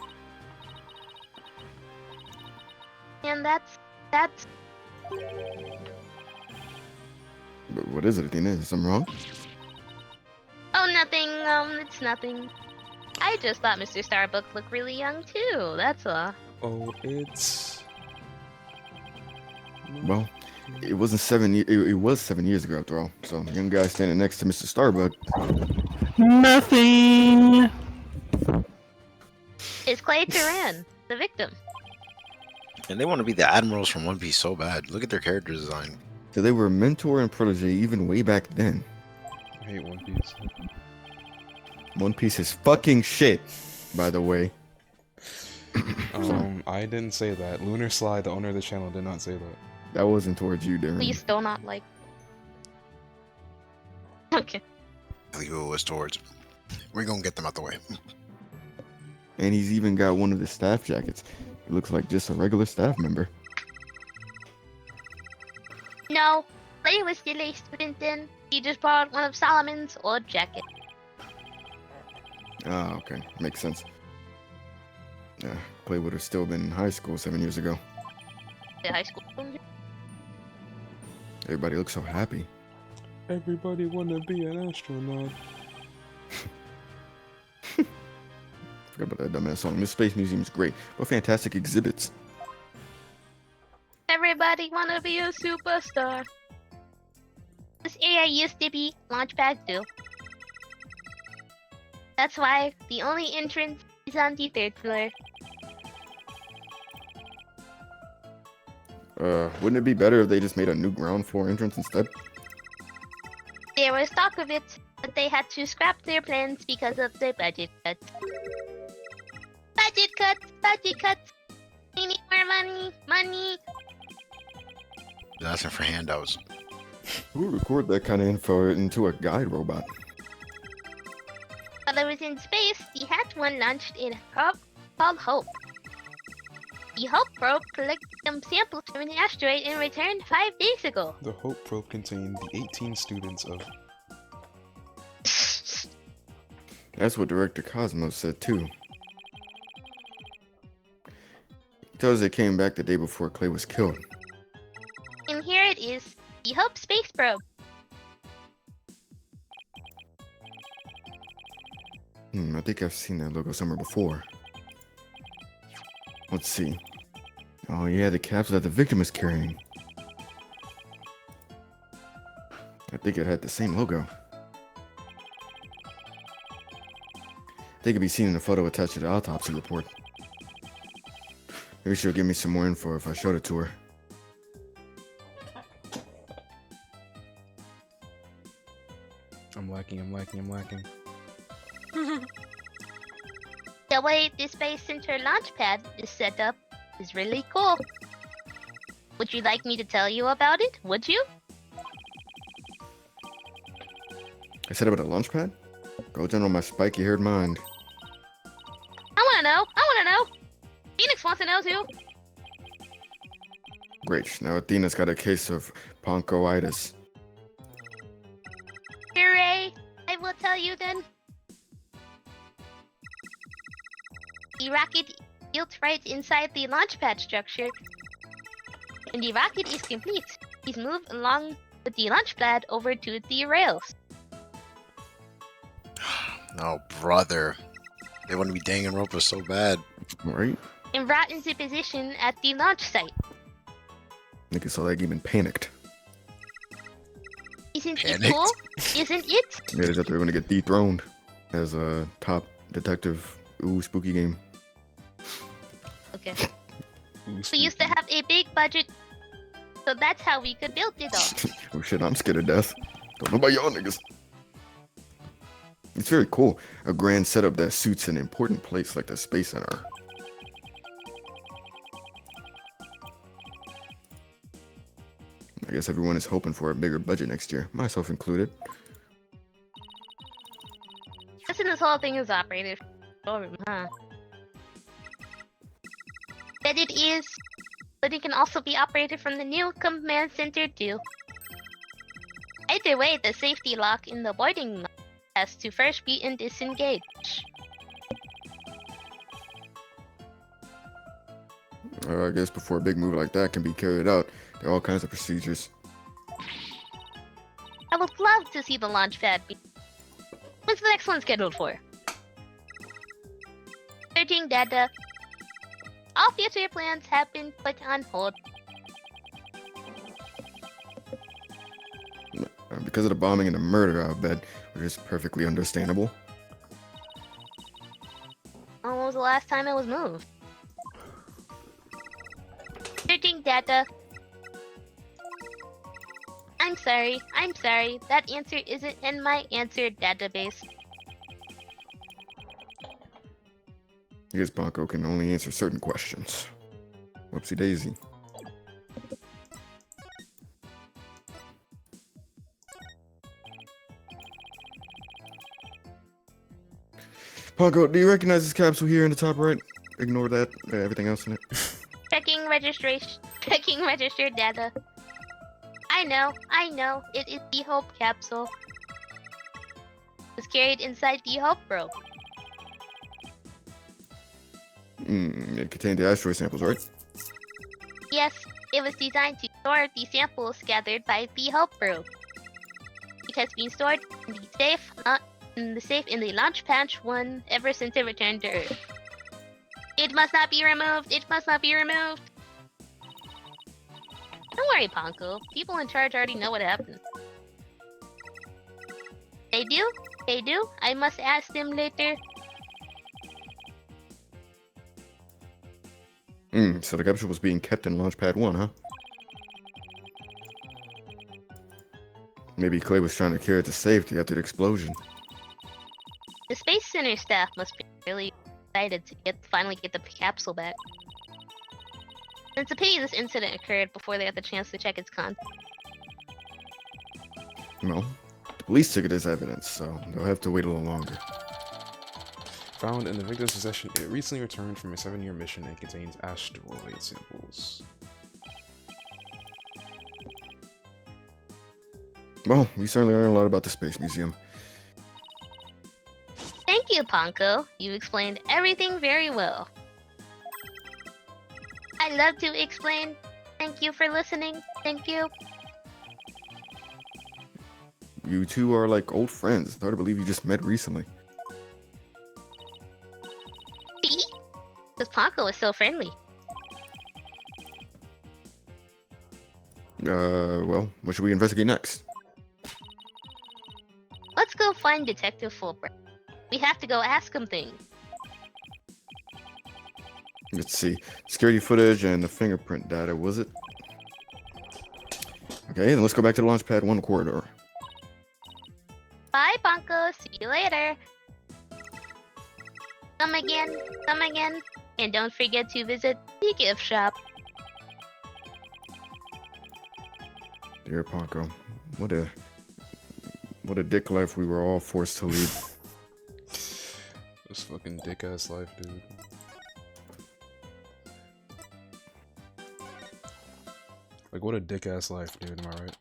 And that's... But what is it, Athena? Is something wrong? Oh, nothing, it's nothing. I just thought Mr. Starbuck looked really young too, that's all. Oh, it's... Well, it wasn't 7 years. It was 7 years ago, after all. So, young guy standing next to Mr. Starbuck. Nothing. It's Clay Turan, the victim. And they want to be the admirals from One Piece so bad. Look at their character design. So they were mentor and protege even way back then. I hate One Piece. One Piece is fucking shit, by the way. I didn't say that. Lunar Sly, the owner of the channel, did not say that. That wasn't towards you, Darren. Please do not like... Okay. I think it was towards. We're gonna get them out the way. And he's even got one of the staff jackets. He looks like just a regular staff member. No, Clay was still a student then. He just borrowed one of Solomon's old jackets. Ah, okay. Makes sense. Yeah, Clay would have still been in high school 7 years ago. The high school. Everybody looks so happy. Everybody wanna be an astronaut. Forgot about that dumbass song. This Space Museum is great. What fantastic exhibits. Everybody wanna be a superstar. This area used to be Launchpad 2. That's why the only entrance is on the 3rd floor. Wouldn't it be better if they just made a new ground floor entrance instead? There was talk of it, but they had to scrap their plans because of the budget cuts. Budget cuts! Budget cuts! We need more money! Money! They're asking for handouts. Who would record that kind of info into a guide robot? While I was in space, the Hat 1 launched a probe called Hope. The Hope probe collected some samples from an asteroid and returned 5 days ago. The Hope probe contained the 18 students of... That's what Director Cosmos said too. He tells us it came back the day before Clay was killed. And here it is, the Hope space probe. I think I've seen that logo somewhere before. Let's see. Oh yeah, the capsule that the victim is carrying. I think it had the same logo. They could be seen in the photo attached to the autopsy report. Maybe she'll give me some more info if I showed it to her. I'm lacking. The way the Space Center launchpad is set up is really cool. Would you like me to tell you about it? Would you? I said about a launch pad? Go down on my spiky-haired mind. I wanna know! Phoenix wants to know too! Great, now Athena's got a case of ponchoitis. Hooray! I will tell you then. The rocket built right inside the launchpad structure. When the rocket is complete, he's moved along with the launchpad over to the rails. Oh, brother. They want to be Danganronpa so bad. Right? And brought into position at the launch site. Nigga saw that game and panicked. Isn't Panicked? it cool? Isn't it? Yeah, they thought they were gonna get dethroned as a top detective. Ooh, spooky game. Okay. We used to have a big budget, so that's how we could build it all. Oh shit, I'm scared of death. Don't know about y'all niggas. It's very cool. A grand setup that suits an important place like the Space Center. I guess everyone is hoping for a bigger budget next year, myself included. Listen, this whole thing is operated from huh? That it is, but it can also be operated from the new command center too. Either way, the safety lock in the boarding has to first be disengaged. I guess before a big move like that can be carried out, there are all kinds of procedures. I would love to see the launch pad be. When's the next one scheduled for? Searching data. All future plans have been put on hold. Because of the bombing and the murder, I bet, which is perfectly understandable. When was the last time it was moved? Searching data. I'm sorry. That answer isn't in my answer database. I guess Bonko can only answer certain questions. Whoopsie daisy. Bonko, do you recognize this capsule here in the top right? Ignore that, everything else in it. Checking registration. Checking registered data. I know. It is the Hope capsule. It was carried inside the Hope probe. It contained the asteroid samples, right? Yes, it was designed to store the samples gathered by the Hope probe. It has been stored in the safe in the launch patch 1 ever since it returned to Earth. It must not be removed. Don't worry, Ponko. People in charge already know what happened. They do? I must ask them later. So the capsule was being kept in Launchpad 1, huh? Maybe Clay was trying to carry it to safety after the explosion. The Space Center staff must be really excited to finally get the capsule back. It's a pity this incident occurred before they got the chance to check its contents. Well, the police took it as evidence, so they'll have to wait a little longer. Found in the victim's possession, it recently returned from a 7-year mission and contains asteroid samples. Well, we certainly learned a lot about the Space Museum. Thank you, Ponko. You explained everything very well. I love to explain. Thank you for listening. Thank you. You two are like old friends. Hard to believe you just met recently. See? Because Ponko is so friendly. Well, what should we investigate next? Let's go find Detective Fulbright. We have to go ask him things. Let's see. Security footage and the fingerprint data, was it? Okay, then let's go back to the Launchpad 1 corridor. Bye, Ponko. See you later. Come again. And don't forget to visit the gift shop. Dear Ponko, what a dick life we were all forced to lead. This fucking dick ass life, dude. Like, what a dick ass life, dude, am I right?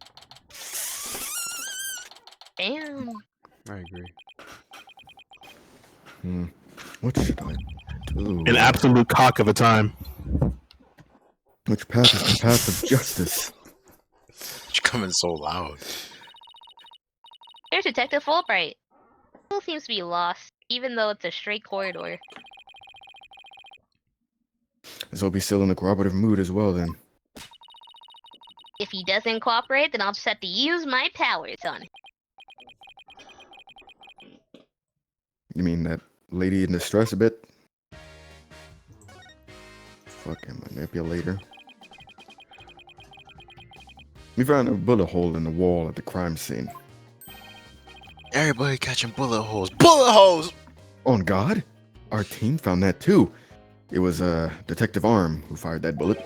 Damn. I agree. What should I do? An absolute cock of a time. Which path is the path of justice? You're coming so loud. There's Detective Fulbright. Still seems to be lost. even though it's a straight corridor. Let's hope he's still in a cooperative mood as well, then. If he doesn't cooperate, then I'll just have to use my powers on him. You mean that lady in distress a bit? Fucking manipulator. We found a bullet hole in the wall at the crime scene. Everybody catching bullet holes. Bullet holes! On God? Our team found that too. It was Detective Arm who fired that bullet.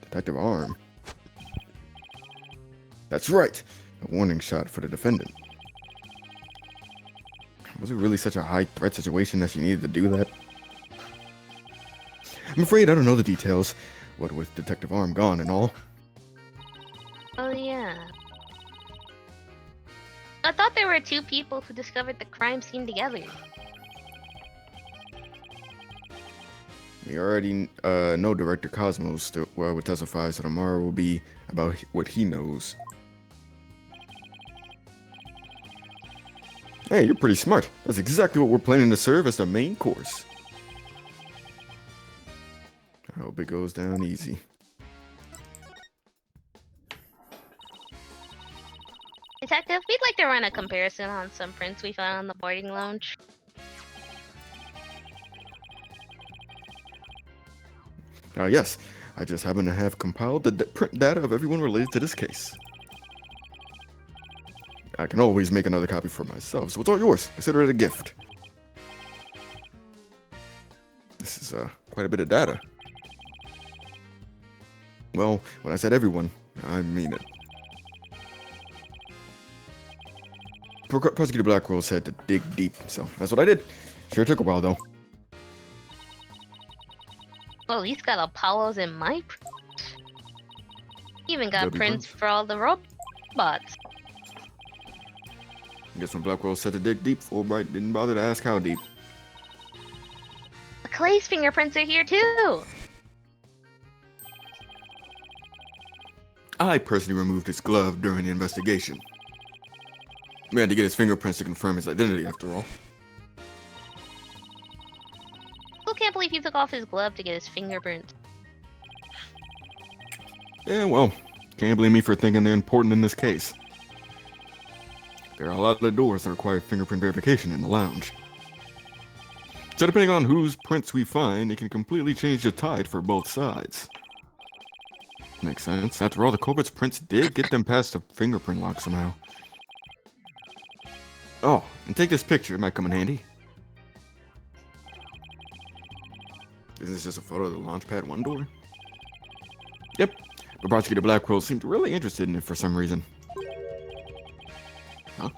Detective Arm? That's right. A warning shot for the defendant. Was it really such a high threat situation that she needed to do that? I'm afraid I don't know the details. What with Detective Arm gone and all. Oh yeah. I thought there were two people who discovered the crime scene together. We already know Director Cosmos will testify, so tomorrow will be about what he knows. Hey, you're pretty smart. That's exactly what we're planning to serve as the main course. I hope it goes down easy. Detective, we'd like to run a comparison on some prints we found on the boarding lounge. Yes. I just happen to have compiled the print data of everyone related to this case. I can always make another copy for myself, so it's all yours. Consider it a gift. This is quite a bit of data. Well, when I said everyone, I mean it. Prosecutor Blackwell said to dig deep, so that's what I did. Sure took a while, though. Well, he's got Apollos and my prints. Even got That'll be prints proof. for all the robots. I guess when Blackwell said to dig deep, Fulbright didn't bother to ask how deep. Clay's fingerprints are here too! I personally removed his glove during the investigation. We had to get his fingerprints to confirm his identity, after all. Still can't believe he took off his glove to get his fingerprints. Yeah, well, can't blame me for thinking they're important in this case. There are a lot of doors that require fingerprint verification in the lounge. So depending on whose prints we find, it can completely change the tide for both sides. Makes sense. After all, the culprit's prints did get them past the fingerprint lock somehow. Oh, and take this picture. It might come in handy. Isn't this just a photo of the Launchpad 1 door? Yep. But Prosecutor Blackwell seemed really interested in it for some reason. Huh?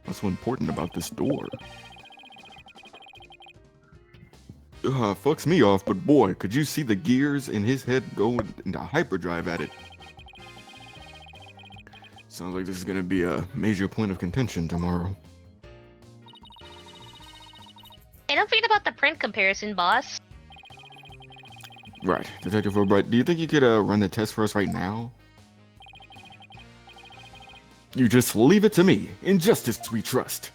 What's so important about this door? Fucks me off, but boy, could you see the gears in his head go into hyperdrive at it. Sounds like this is gonna be a major point of contention tomorrow. Hey, don't forget about the print comparison, boss. Right. Detective Fulbright, do you think you could run the test for us right now? You just leave it to me. In justice we trust.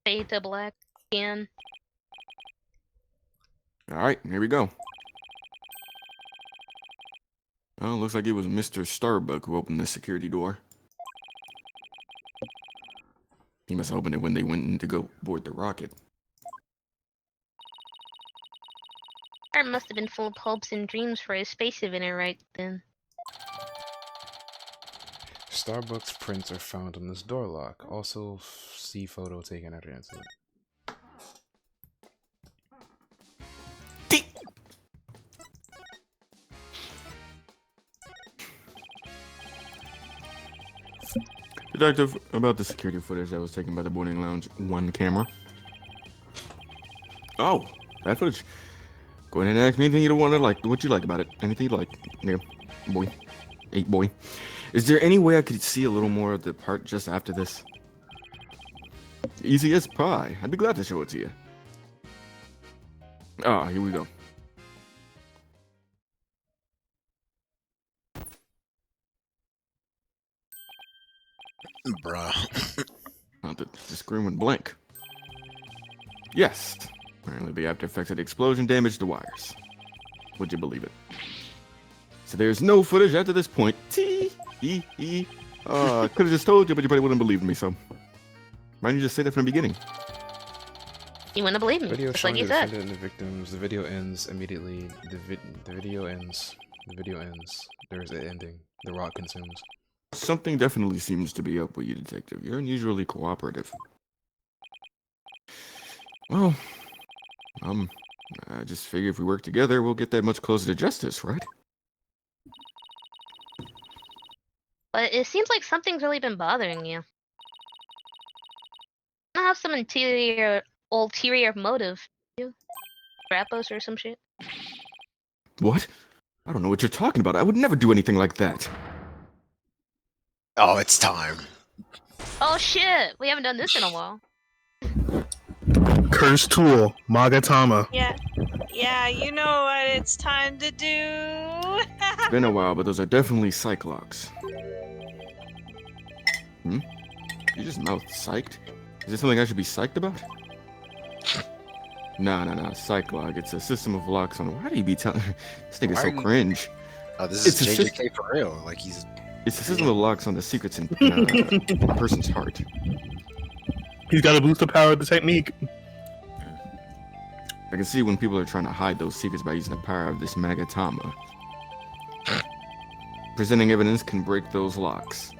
Fade to black again. Alright, here we go. Oh, looks like it was Mr. Starbuck who opened the security door. He must have opened it when they went in to go board the rocket. Art must have been full of hopes and dreams for his space inventor right then. Starbucks prints are found on this door lock. Also, see photo taken after incident. Detective, about the security footage that was taken by the boarding lounge 1 camera. Oh, that footage. Go ahead and ask me anything you don't want to like. What you like about it? Anything you like? Yeah, boy. 8 boy. Is there any way I could see a little more of the part just after this? Easy as pie. I'd be glad to show it to you. Ah, here we go. Bruh. The screen went blank. Yes. Apparently the after effects of the explosion damaged the wires. Would you believe it? So there's no footage after this point. Could have just told you, but you probably wouldn't believe me, so why didn't you just say that from the beginning? You wouldn't believe me, Video just like showing you the said. defendant and the victims. The video ends immediately. The video ends. The video ends. There's an ending. The rock consumes. Something definitely seems to be up with you, detective. You're unusually cooperative. Well, I just figure if we work together, we'll get that much closer to justice, right? But it seems like something's really been bothering you. I have some ulterior motive. You, Rappos or some shit. What? I don't know what you're talking about. I would never do anything like that. Oh, it's time. Oh shit! We haven't done this in a while. Cursed tool, Magatama. Yeah, you know what it's time to do. It's been a while, but those are definitely Cyclops. You just mouth psyched? Is this something I should be psyched about? Nah, Cyclog. It's a system of locks on. Why do you be telling? This nigga's so cringe. Oh, this is It's a JJK for real. Like he's. It's a system of locks on the secrets in a person's heart. He's got to boost the power of the technique. I can see when people are trying to hide those secrets by using the power of this Magatama. Presenting evidence can break those locks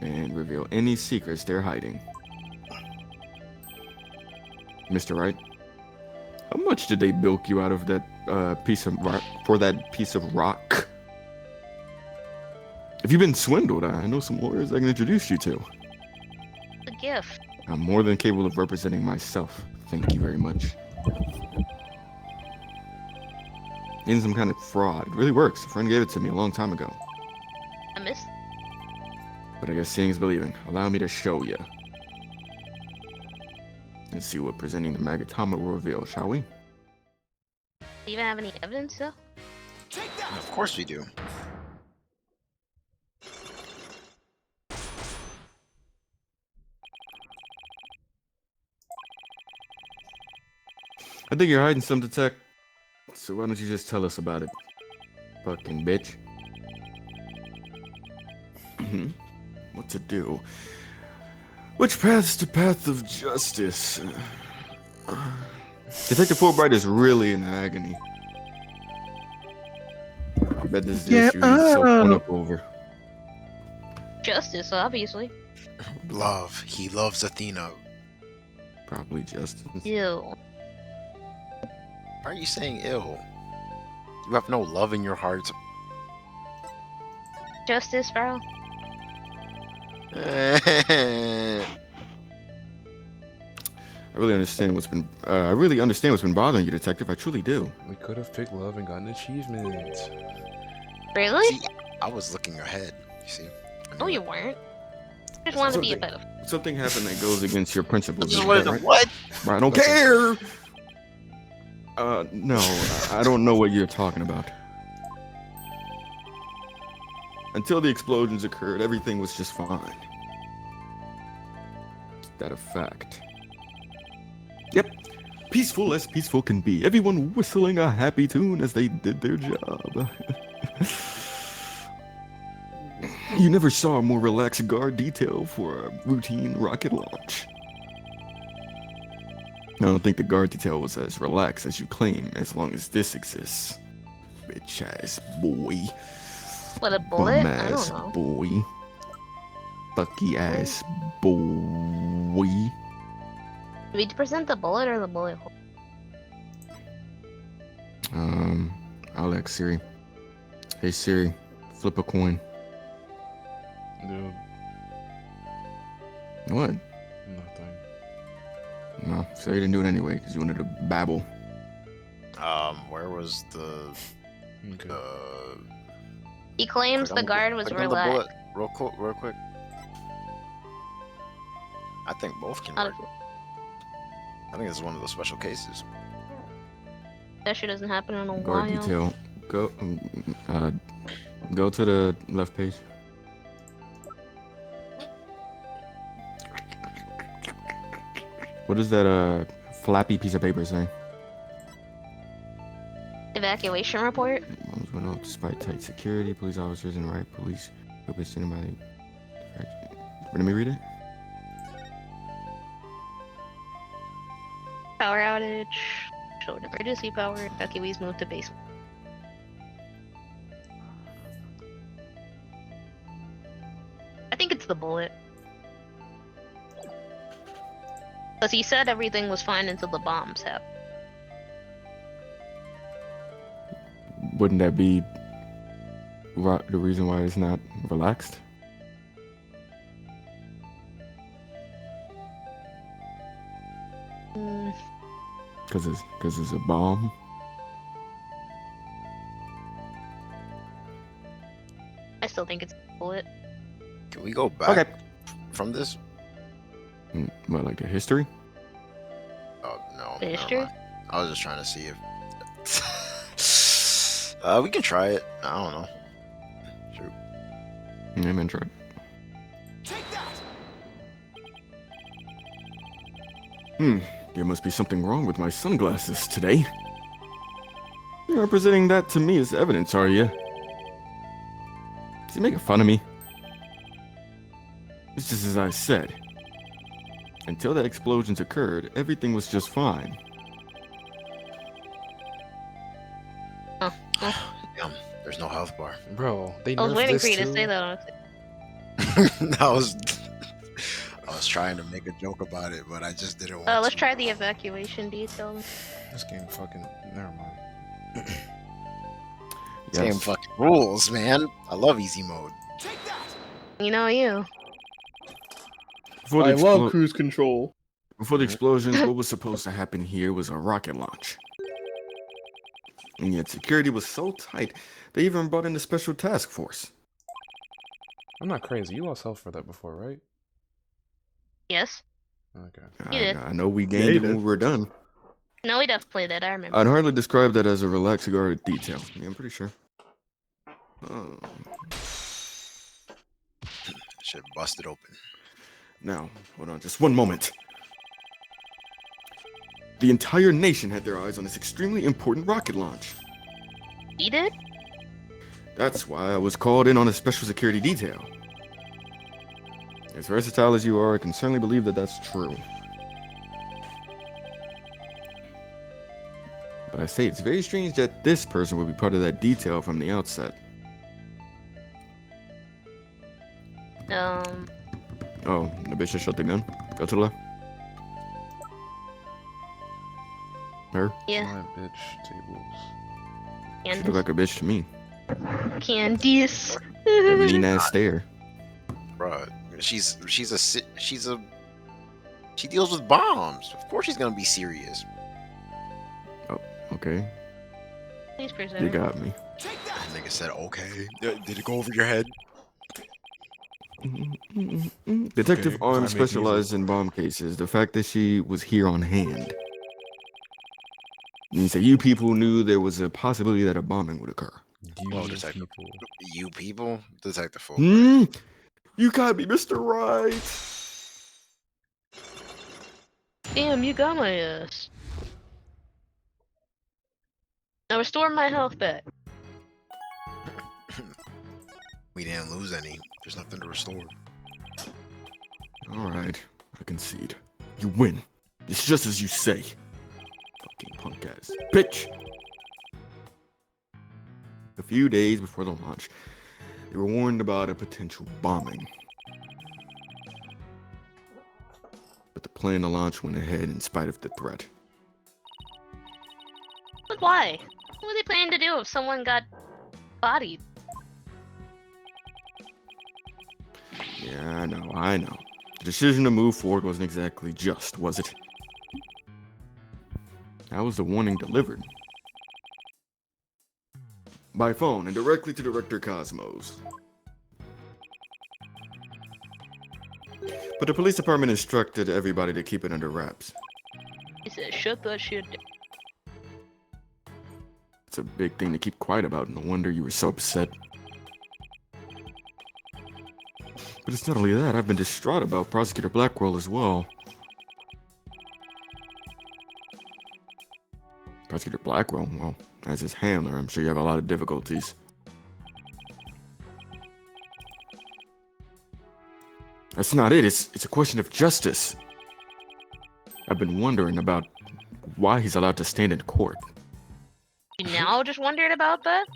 and reveal any secrets they're hiding. Mr. Wright, how much did they bilk you out of that piece of rock for that piece of rock? If you've been swindled, I know some lawyers I can introduce you to. The gift. I'm more than capable of representing myself. Thank you very much. In some kind of fraud. It really works. A friend gave it to me a long time ago. I missed. But I guess seeing is believing. Allow me to show you. Let's see what presenting the Magatama will reveal, shall we? Do you even have any evidence though? Of course we do. I think you're hiding something, Tech. So why don't you just tell us about it? Fucking bitch. What to do? Which path's the path of justice? Detective Fulbright is really in agony. I bet this issue is so fun up over. Justice, obviously. Love. He loves Athena. Probably justice. Ew. Why are you saying ill? You have no love in your heart. Justice, bro. I really understand what's been bothering you, Detective. I truly do. We could have picked love and gotten achievement. Really? See, I was looking ahead. You see? No, you weren't. You just wanted to be a better. Something happened that goes against your principles. What? What? I don't care. No, I don't know what you're talking about. Until the explosions occurred, everything was just fine. Is that a fact? Yep. Peaceful as peaceful can be. Everyone whistling a happy tune as they did their job. You never saw a more relaxed guard detail for a routine rocket launch. I don't think the guard detail was as relaxed as you claim, as long as this exists. Bitch ass boy. What, a bullet? Bum I ass don't know. boy. Fucky ass boy. Do we present the bullet or the bullet hole? I'll ask Siri. Hey Siri, flip a coin. Dude, What? nothing. No, so you didn't do it anyway because you wanted to babble. Where was the Okay. He claims click on the guard was click on the relaxed. bullet, real quick. I think both can Out work. of- I think this is one of those special cases. That shit doesn't happen in a Guard while. detail. Go to the left page. What does that flappy piece of paper say? Evacuation report? Bombs went off despite tight security. Police officers and Wright police will be seen by the. Let me read it. Power outage. Showed emergency power. Evacuees moved to basement. I think it's the bullet. Because he said everything was fine until the bombs happened. Wouldn't that be the reason why it's not relaxed? Because it's a bomb. I still think it's a bullet. Can we go back Okay. from this? What, like a history? Oh no. The never history? mind. I was just trying to see if we can try it. I don't know. Shoot. Yeah, man, try. There must be something wrong with my sunglasses today. You're representing that to me as evidence, are you? Is he making fun of me? It's just as I said. Until the explosions occurred, everything was just fine. Damn, there's no health bar. Bro, they I was nerfed waiting this for you to too? say that. I was trying to make a joke about it, but I just didn't want Let's to. try the evacuation details. This game fucking. Never mind. This game fucking rules, man. I love easy mode. You know you. Before I the, love cruise control. before the explosions, what was supposed to happen here was a rocket launch. And yet security was so tight, they even brought in a special task force. I'm not crazy. You lost health for that before, right? Yes. Okay. You did. I know we Yeah, gained you it when did. we were done. No, we definitely played that. I remember. I'd hardly describe that as a relaxed guarded detail. Yeah, I'm pretty sure. Oh. Shit busted open. Now, hold on just one moment. The entire nation had their eyes on this extremely important rocket launch. We did? That's why I was called in on a special security detail. As versatile as you are, I can certainly believe that that's true. But I say it's very strange that this person would be part of that detail from the outset. Oh, the bitch just shut the gun. Go to the left. Her? Yeah. My bitch tables. She Candice. look like a bitch to me. Candice. That mean ass stare. Bruh, she deals with bombs. Of course she's gonna be serious. Okay, Please you preserve. got me. That nigga said, okay. Did it go over your head? Detective Okay, Arm I make music. specialized in bomb cases. The fact that she was here on hand means that you people knew there was a possibility that a bombing would occur. You Well, detective. people. You people? Detective Full. You got me, Mr. Wright. Damn, you got my ass. Now restore my health back. We didn't lose any. There's nothing to restore. All right, I concede. You win. It's just as you say. Fucking punk ass bitch. A few days before the launch, they were warned about a potential bombing. But the plan to launch went ahead in spite of the threat. But why? What were they planning to do if someone got bodied? Yeah, I know. The decision to move forward wasn't exactly just, was it? How was the warning delivered? By phone and directly to Director Cosmos. But the police department instructed everybody to keep it under wraps. He said, shut that shit down. It's a big thing to keep quiet about, no wonder you were so upset. But it's not only that, I've been distraught about Prosecutor Blackwell as well. Prosecutor Blackwell, well, as his handler, I'm sure you have a lot of difficulties. That's not it. It's a question of justice. I've been wondering about why he's allowed to stand in court. You now just wondered about that?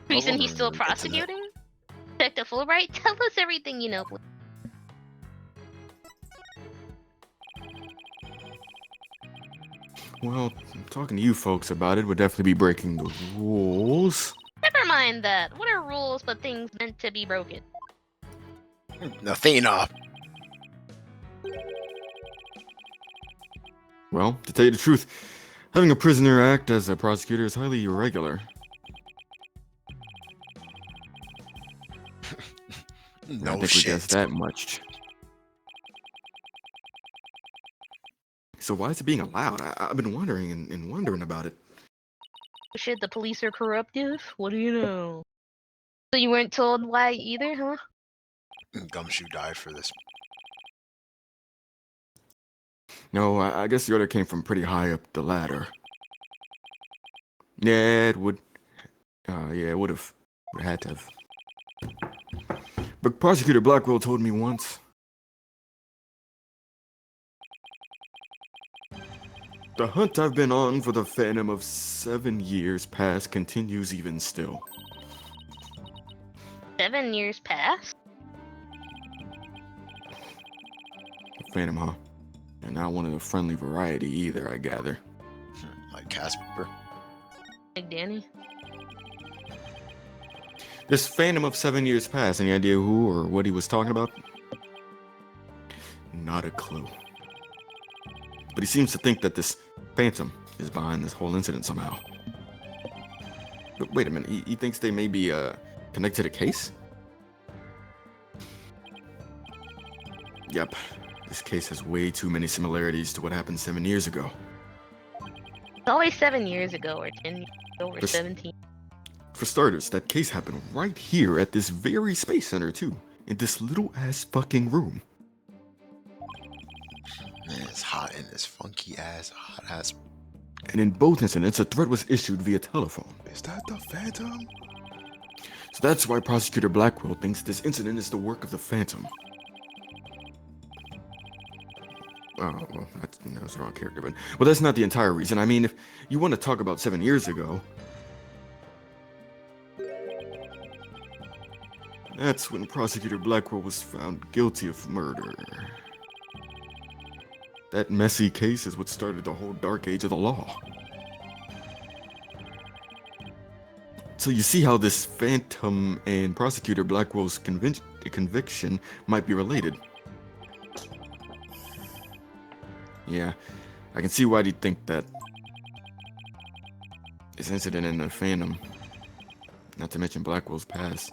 Reason he's still wondering about that. prosecuting? Detective Fulbright, tell us everything you know, please. Well, talking to you folks about it would definitely be breaking the rules. Never mind that. What are rules but things meant to be broken? Athena. Well, to tell you the truth, having a prisoner act as a prosecutor is highly irregular. I No think we shit. guessed that much. So why is it being allowed? I've been wondering and wondering about it. Shit, the police are corruptive? What do you know? So you weren't told why either, huh? Gumshoe died for this. No, I guess the order came from pretty high up the ladder. Yeah, it would. Yeah, it would have. Would have had to have. But Prosecutor Blackwell told me once. The hunt I've been on for the Phantom of 7 years past continues even still. 7 years past? The Phantom, huh? And not one of the friendly variety either, I gather. Like Casper. Like Danny? This Phantom of 7 years past, any idea who or what he was talking about? Not a clue. But he seems to think that this Phantom is behind this whole incident somehow. But wait a minute, he thinks they may be connected to the case? Yep, this case has way too many similarities to what happened 7 years ago. It's always 7 years ago, or 10 years ago, or This- 17. For starters, that case happened right here at this very space center too, in this little ass fucking room. Man, it's hot in this funky ass, hot ass. And in both incidents, a threat was issued via telephone. Is that the Phantom? So that's why Prosecutor Blackwell thinks this incident is the work of the Phantom. Oh, well, that's the wrong character, but well, that's not the entire reason. I mean, if you want to talk about 7 years ago, that's when Prosecutor Blackwell was found guilty of murder. That messy case is what started the whole dark age of the law. So you see how this Phantom and Prosecutor Blackwell's conviction might be related. Yeah, I can see why you'd think that. This incident in the Phantom, not to mention Blackwell's past.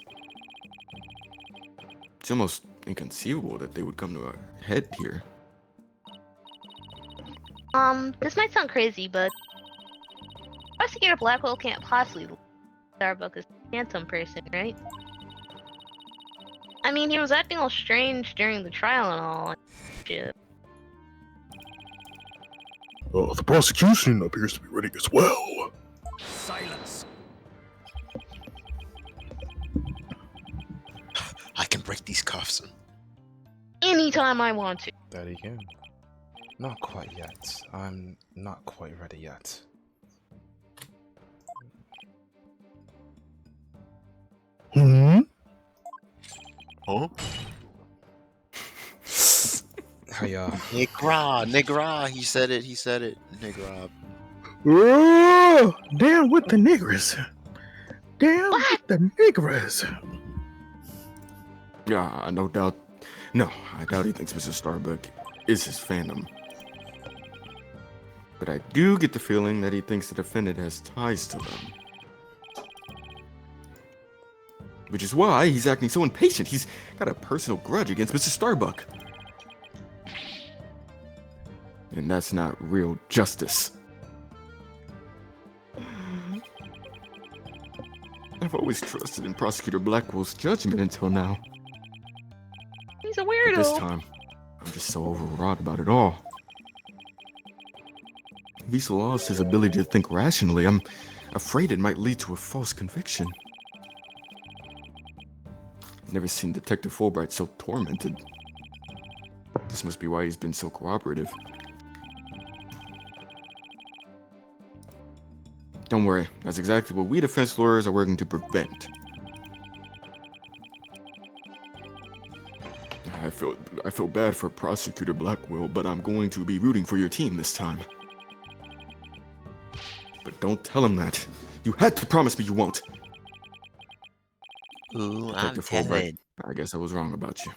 It's almost inconceivable that they would come to a head here. This might sound crazy, but Prosecutor Blackwell can't possibly Starbuck as a Phantom person, right? I mean, he was acting all strange during the trial and all. Shit. The prosecution appears to be ready as well. Silence. I can break these cuffs. Anytime I want to. That he can. Not quite yet. I'm not quite ready yet. Hmm? Huh? Hey, Nigra, he said it, Nigra. Oh, down with the niggers. Down with the niggers. Yeah, no doubt. No, I doubt he thinks Mr. Starbuck is his Phantom. But I do get the feeling that he thinks the defendant has ties to them. Which is why he's acting so impatient. He's got a personal grudge against Mr. Starbuck. And that's not real justice. I've always trusted in Prosecutor Blackwell's judgment until now. He's a But weirdo. this time, I'm just so overwrought about it all. If he's lost his ability to think rationally, I'm afraid it might lead to a false conviction. I've never seen Detective Fulbright so tormented. This must be why he's been so cooperative. Don't worry, that's exactly what we defense lawyers are working to prevent. I feel bad for Prosecutor Blackwell, but I'm going to be rooting for your team this time. But don't tell him that. You had to promise me you won't. Ooh, Detective Fulbright, I guess I was wrong about you.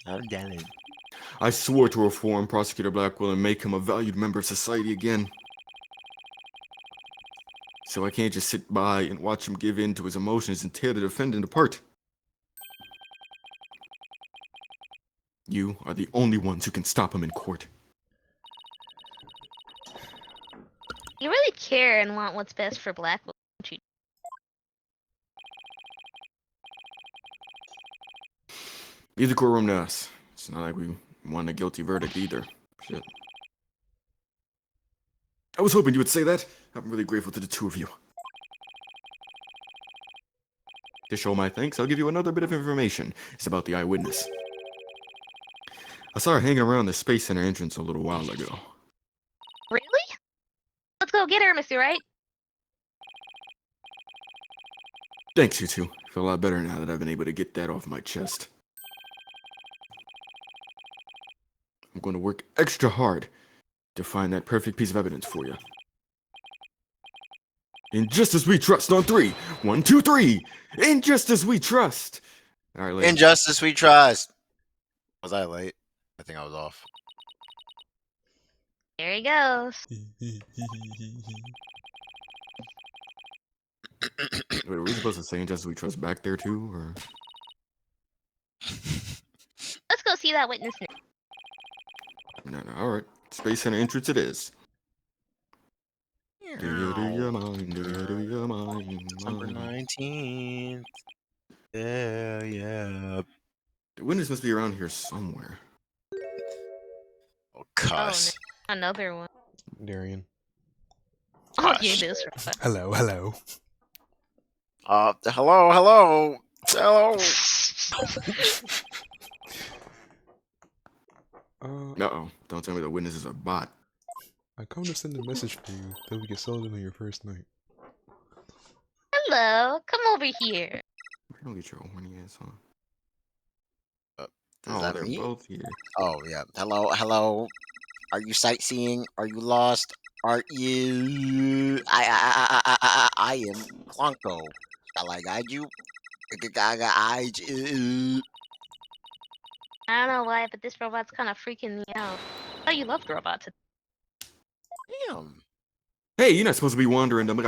I'm telling. I swore to reform Prosecutor Blackwell and make him a valued member of society again. So I can't just sit by and watch him give in to his emotions and tear the defendant apart. You are the only ones who can stop him in court. You really care and want what's best for Blackwell, don't you? Leave the courtroom to us. It's not like we want a guilty verdict either. Shit. I was hoping you would say that. I'm really grateful to the two of you. To show my thanks, I'll give you another bit of information. It's about the eyewitness. I saw her hanging around the Space Center entrance a little while ago. Really? Let's go get her, Mr. Wright. Thanks, you two. I feel a lot better now that I've been able to get that off my chest. I'm going to work extra hard to find that perfect piece of evidence for you. In Justice We Trust on 3. 1, 2, 3. In Justice We Trust. All right, ladies. Injustice we trust. Was I late? I think I was off. There he goes. Wait, were we supposed to say In Justice We Trust back there too, or? Let's go see that witness now. No, all right. Space Center entrance it is. Do you mind? Do you mind? December 19th. Yeah. The witness must be around here somewhere. Oh, cuss. Oh, no. Another one. Darian. Oh, Gosh. you this for fun. Hello. Hello. Uh-oh. Don't tell me the witness is a bot. I come to send a message for you that we can solve it on your first night. Hello, come over here. Don't get your horny ass on. Is that they're me? both here. Oh, yeah. Hello. Are you sightseeing? Are you lost? Are you... I am Clonko. Shall I guide you? I don't know why, but this robot's kind of freaking me out. Oh, you loved robots. Damn. Hey, you're not supposed to be wandering them.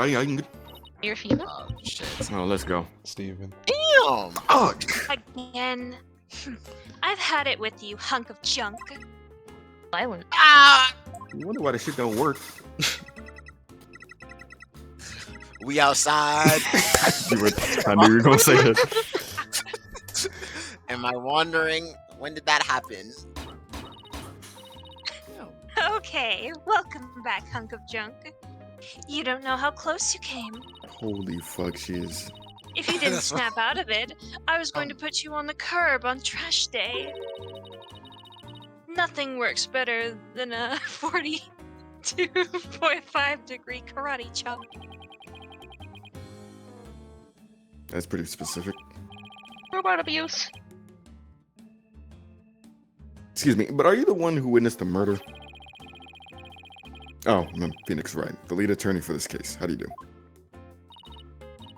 You're female? Oh, shit. Oh, let's go. Steven. Damn. Oh, Again. I've had it with you, hunk of junk. Violent. Ah! you wonder why this shit don't work. We outside. I knew you were gonna say it. Am I wondering when did that happen? Okay, welcome back, hunk of junk. You don't know how close you came. Holy fuck, she is. If you didn't snap out of it, I was going to put you on the curb on trash day. Nothing works better than a 42.5 degree karate chop. That's pretty specific. Robot abuse. Excuse me, but are you the one who witnessed the murder? Oh, I'm Phoenix Wright, the lead attorney for this case. How do you do?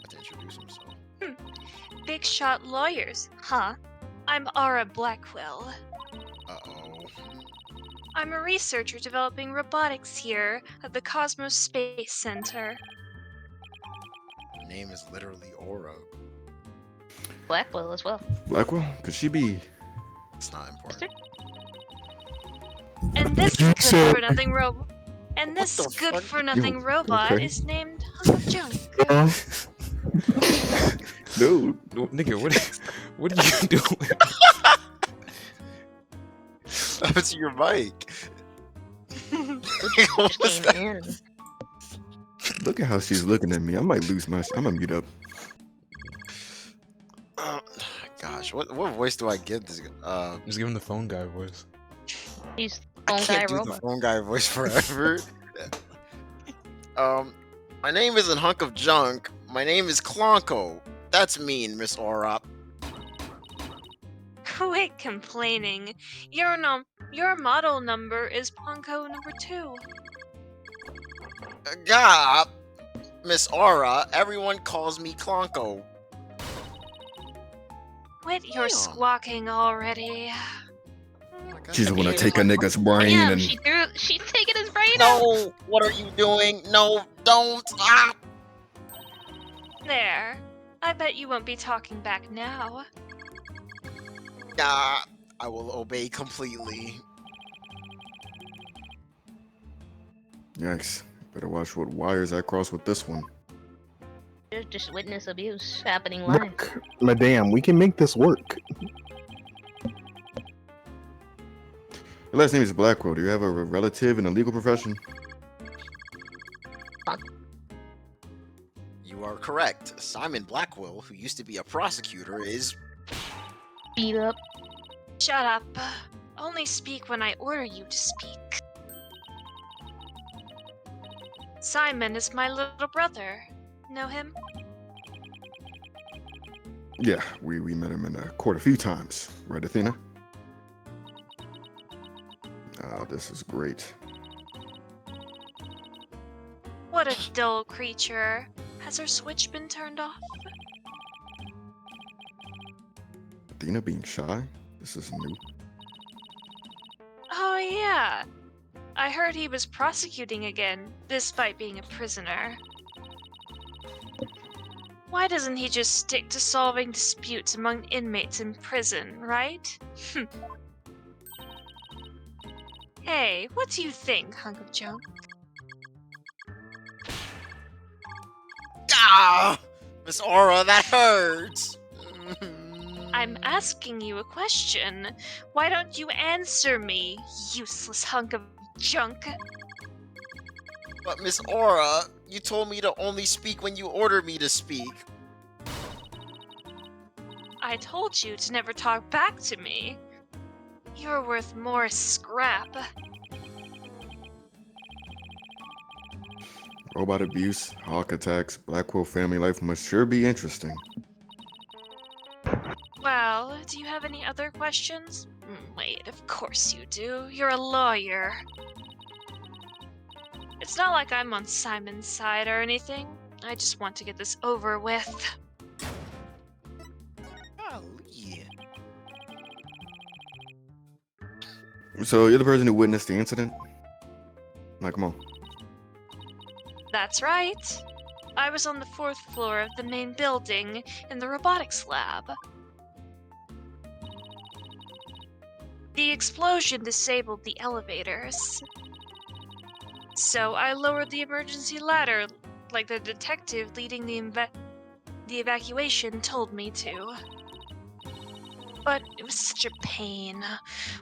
To introduce himself. Big shot lawyers, huh? I'm Ara Blackwell. Uh-oh. I'm a researcher developing robotics here at the Cosmos Space Center. Her name is literally Aura. Blackwell as well. Blackwell? Could she be... It's not important. And this good-for-nothing robot. And this What the fuck? good-for-nothing robot okay? is named Hunk of Junk. No. No, nigga, what are you doing? What's your mic? Just What's came that? in. Look at how she's looking at me. I might lose my. I'm gonna mute up. Oh, gosh, what voice do I give this? Just give him the phone guy voice. He's I phone guy can't do the robot. phone guy voice forever. My name isn't Hunk of Junk. My name is Clonko. That's mean, Miss Orop. Quit complaining. Your model number is Ponko number 2. Gah, Miss Aura. Everyone calls me Clonko. Quit your Damn. squawking already. She's the one to take a nigga's brain Yeah, and. she's taking his brain out. No, what are you doing? No, don't. Ah. There. I bet you won't be talking back now. Gah, I will obey completely. Yikes. Better watch what wires I cross with this one. Just witness abuse happening live. Look, madame, we can make this work. Your last name is Blackwell. Do you have a relative in the legal profession? You are correct. Simon Blackwell, who used to be a prosecutor, is. Beat up. Shut up. Only speak when I order you to speak. Simon is my little brother. Know him? Yeah, we met him in court a few times. Right, Athena? Oh, this is great. What a dull creature. Has her switch been turned off? Athena being shy? This is new. Oh, yeah. I heard he was prosecuting again, despite being a prisoner. Why doesn't he just stick to solving disputes among inmates in prison, right? Hey, what do you think, hunk of junk? Ah, Miss Aura, that hurts. I'm asking you a question. Why don't you answer me, useless hunk of junk? But Miss Aura, you told me to only speak when you ordered me to speak. I told you to never talk back to me. You're worth more scrap. Robot abuse, hawk attacks, Blackwell family life must sure be interesting. Well, do you have any other questions? Wait, of course you do. You're a lawyer. It's not like I'm on Simon's side or anything. I just want to get this over with. Golly. So you're the person who witnessed the incident? Like, come on. That's right. I was on the 4th floor of the main building in the robotics lab. The explosion disabled the elevators. So I lowered the emergency ladder like the detective leading the evacuation told me to. But it was such a pain.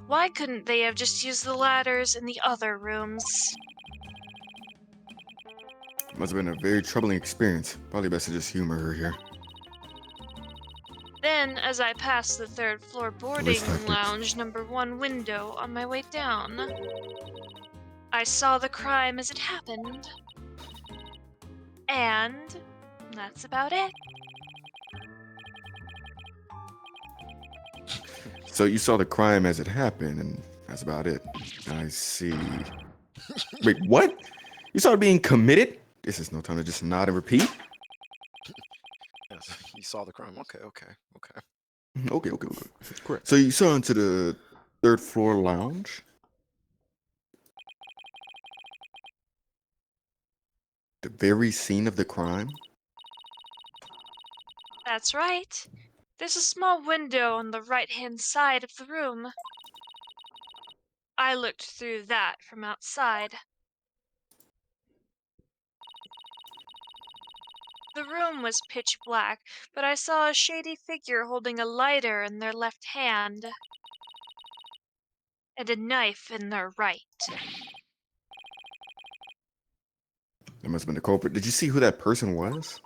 Why couldn't they have just used the ladders in the other rooms? Must have been a very troubling experience. Probably best to just humor her here. Then, as I passed the 3rd floor boarding tactics. lounge number 1 window on my way down, I saw the crime as it happened. And that's about it. So you saw the crime as it happened, and that's about it. I see. Wait, what? You saw it being committed? This is no time to just nod and repeat. Yes, you saw the crime. Okay. Okay. Correct. So you saw into the 3rd floor lounge? The very scene of the crime? That's right. There's a small window on the right-hand side of the room. I looked through that from outside. The room was pitch black, but I saw a shady figure holding a lighter in their left hand and a knife in their right. must have been the culprit. Did you see who that person was?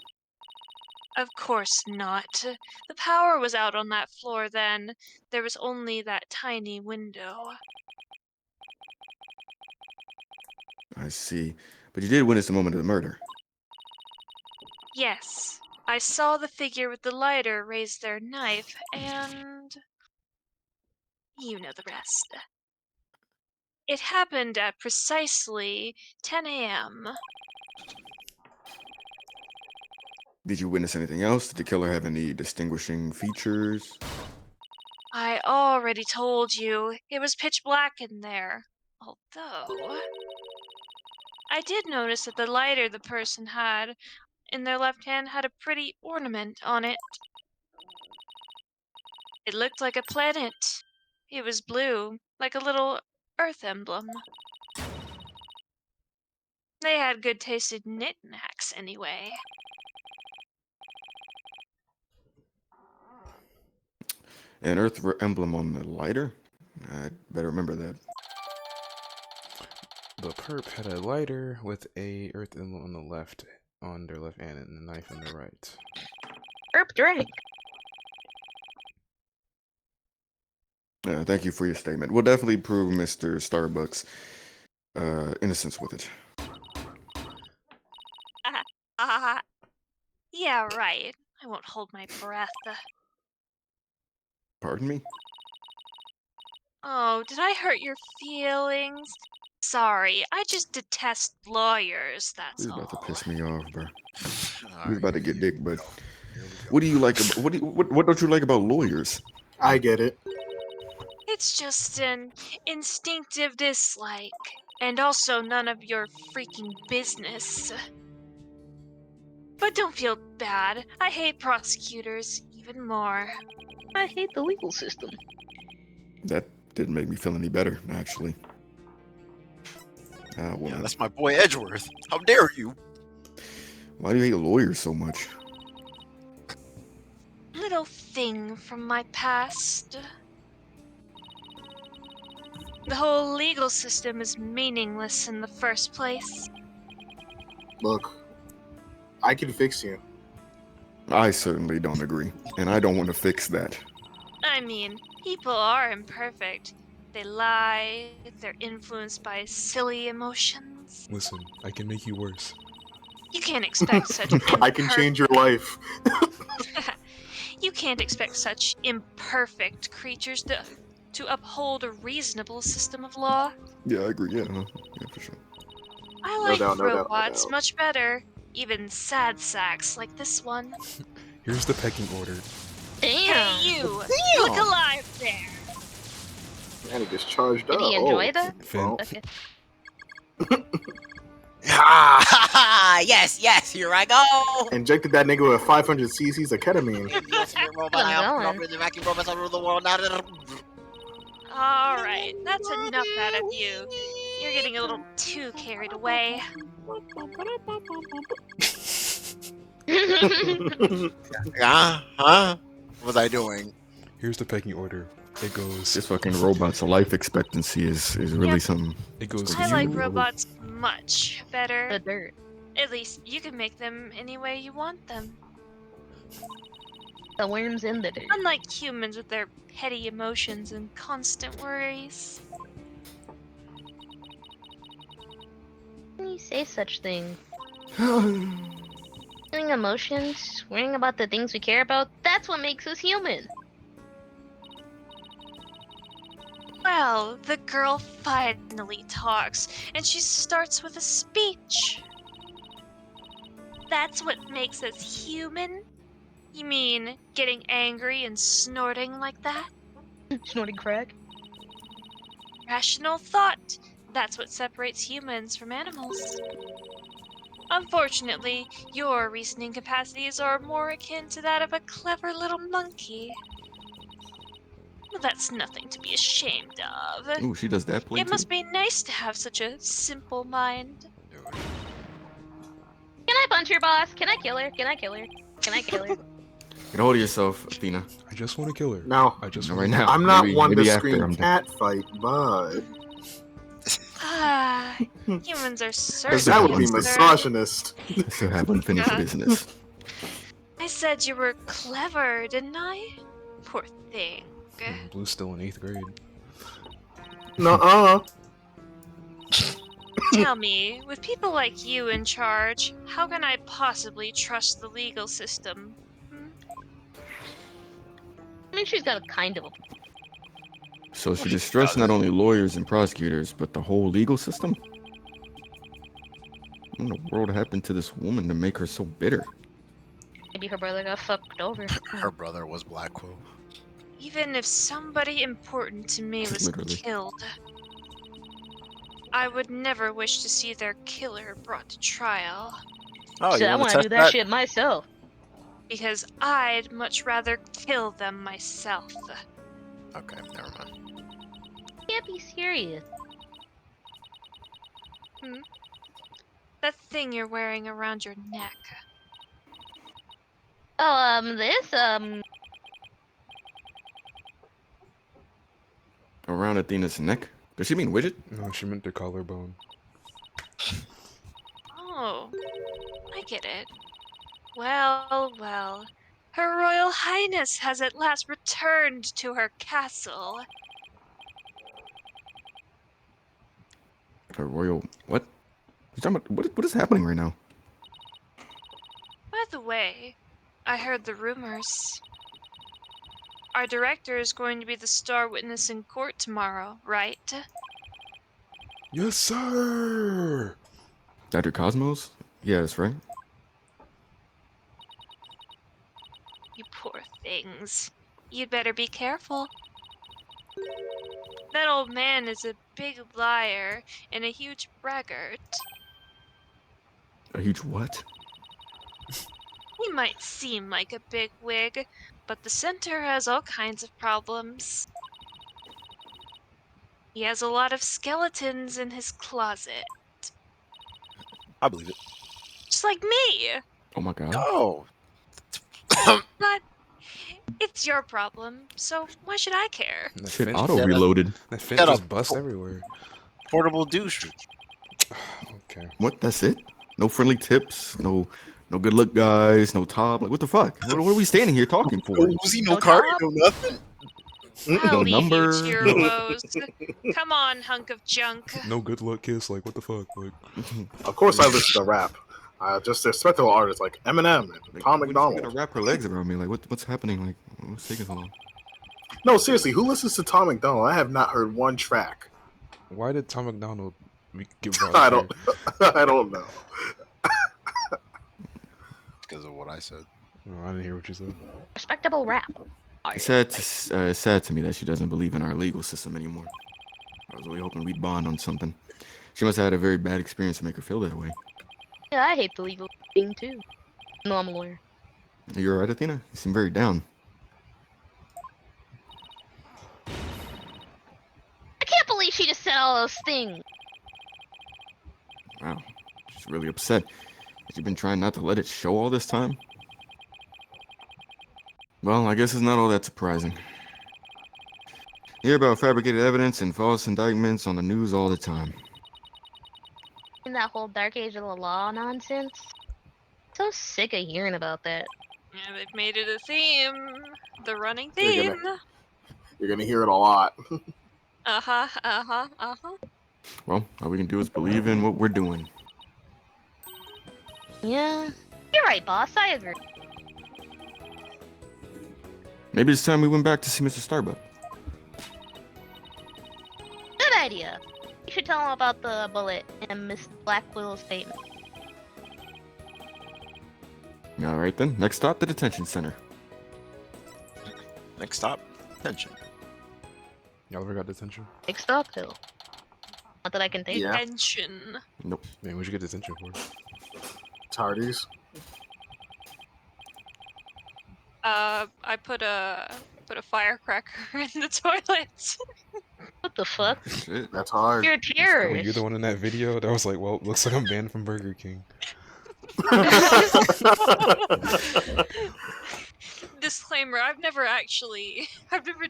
Of course not. The power was out on that floor then. There was only that tiny window. I see. But you did witness the moment of the murder. Yes, I saw the figure with the lighter raise their knife, and you know the rest. It happened at precisely 10 a.m. Did you witness anything else? Did the killer have any distinguishing features? I already told you, it was pitch black in there. Although, I did notice that the lighter the person had in their left hand had a pretty ornament on it. It looked like a planet. It was blue, like a little Earth emblem. They had good tasted knickknacks anyway. An Earth emblem on the lighter? I better remember that. The perp had a lighter with a earth emblem on their left hand, and a knife on the right. Herb drink. Thank you for your statement. We'll definitely prove Mr. Starbucks' innocence with it. Yeah, right. I won't hold my breath. Pardon me? Oh, did I hurt your feelings? Sorry, I just detest lawyers, that's This is about to all. piss me off, bro. All We're about to get dick, but Here we go. what do you like about what don't you like about lawyers? I get it. It's just an instinctive dislike. And also none of your freaking business. But don't feel bad. I hate prosecutors even more. I hate the legal system. That didn't make me feel any better, actually. Yeah, Well, that's my boy Edgeworth. How dare you? why do you hate lawyers so much? Little thing from my past. The whole legal system is meaningless in the first place. Look, I can fix you. I certainly don't agree, and I don't want to fix that. I mean, people are imperfect. They lie, they're influenced by silly emotions. Listen, I can make you worse. You can't expect such I can change your life. You can't expect such imperfect creatures to uphold a reasonable system of law. Yeah, I agree. Yeah, for sure. I like doubt, no doubt, no robots doubt. much better. Even sad sacks like this one. Here's the pecking order. Damn. Hey, you! Look alive there! Man, he just charged up. Did he enjoy that? Finn. Okay. Ah, yes, here I go. Injected that nigga with 500 cc's of ketamine. Yes, your robot. I have the vacuum robots all over the world. Alright, that's enough out of you. You're getting a little too carried away. Huh? What was I doing? Here's the pecking order. It goes. This fucking robot's life expectancy is really Yep. something. It goes. I like you- robots much The better. dirt. At least you can make them any way you want them. The worms in the dirt. Unlike humans with their petty emotions and constant worries. When you say such things, feeling emotions, worrying about the things we care about, that's what makes us human. Well, the girl finally talks, and she starts with a speech. That's what makes us human? You mean getting angry and snorting like that? Snorting crack. Rational thought. That's what separates humans from animals. Unfortunately, your reasoning capacities are more akin to that of a clever little monkey. Well, that's nothing to be ashamed of. Ooh, she does that play It too? must be nice to have such a simple mind. Can I punch her, boss? Can I kill her? Can I kill her? Can I kill her? Get hold of yourself, Athena. I just want to kill her. No, I just Not want right now. I'm not Maybe- one to maybe after scream I'm done. cat fight, but Humans are That's certainly that That would be Absurd. misogynist. I still have unfinished Yeah. business. I said you were clever, didn't I? Poor thing. Blue's still in 8th grade. Nuh-uh. Tell me, with people like you in charge, how can I possibly trust the legal system? I mean, she's got a kind of a. So she distrusts not only lawyers and prosecutors, but the whole legal system? What in the world happened to this woman to make her so bitter? Maybe her brother got fucked over. Her brother was Blackwell. Even if somebody important to me was Literally. killed, I would never wish to see their killer brought to trial, Oh, Shit, you I want want to to test do that shit myself. because I'd much rather kill them myself. Okay, never mind. You can't be serious. That thing you're wearing around your neck. Oh, Around Athena's neck? Does she mean widget? No, she meant the collarbone. Oh, I get it. Well, well. Her Royal Highness has at last returned to her castle. Her royal... What? You talking about, what is happening right now? By the way, I heard the rumors. Our director is going to be the star witness in court tomorrow, right? Yes, sir! Dr. Cosmos? Yeah, that's right. You poor things. You'd better be careful. That old man is a big liar and a huge braggart. A huge what? He might seem like a big wig, but the center has all kinds of problems. He has a lot of skeletons in his closet. I believe it. Just like me! Oh my god. Oh, But it's your problem, so why should I care? That Shit, fin, auto-reloaded. that fin Shut just up. busts everywhere. portable douche. Okay. What? That's it? No friendly tips? No good look guys? No top? Like, what the fuck? What are we standing here talking for? No Uzi, no No card, top? no nothing. I'll No leave number, you to your no- woes. Come on, hunk of junk. No good luck kiss, like what the fuck? Like Of course I listen to rap. Just respectable artists like Eminem and Like, Tom we're just gonna McDonald. wrap her legs around me. Like, what's happening? Like, what's taking so long? No, seriously, who listens to Tom McDonald? I have not heard one track. why did Tom McDonald give I don't I don't know. Because of what I said. Oh, I didn't hear what you said. Respectable rap. It's sad to me that she doesn't believe in our legal system anymore. I was really hoping we'd bond on something. She must have had a very bad experience to make her feel that way. Yeah, I hate the legal thing too. No, I'm a lawyer. You're right, Athena? You seem very down. I can't believe she just said all those things. Wow. She's really upset. Has she been trying not to let it show all this time? Well, I guess it's not all that surprising. You hear about fabricated evidence and false indictments on the news all the time. In that whole Dark Age of the Law nonsense. So sick of hearing about that. Yeah, they've made it a theme. The running You're theme. You're gonna hear it a lot. Uh-huh, uh-huh, uh-huh. Well, all we can do is believe in what we're doing. Yeah. You're right, boss. I agree. Maybe it's time we went back to see Mr. Starbuck. Good idea. You should tell him about the bullet and Miss Blackwell's statement. All right then. Next stop, the detention center. Next stop, attention. Y'all ever got detention? Big stop hill. Not that I can think. Yeah. Tension. Nope. Man, what'd you get detention for? Tardies. I put a firecracker in the toilet. What the fuck? Shit. That's hard. You're a Oh, terrorist. you're the one in that video that was like, well, looks like I'm banned from Burger King. Disclaimer, I've never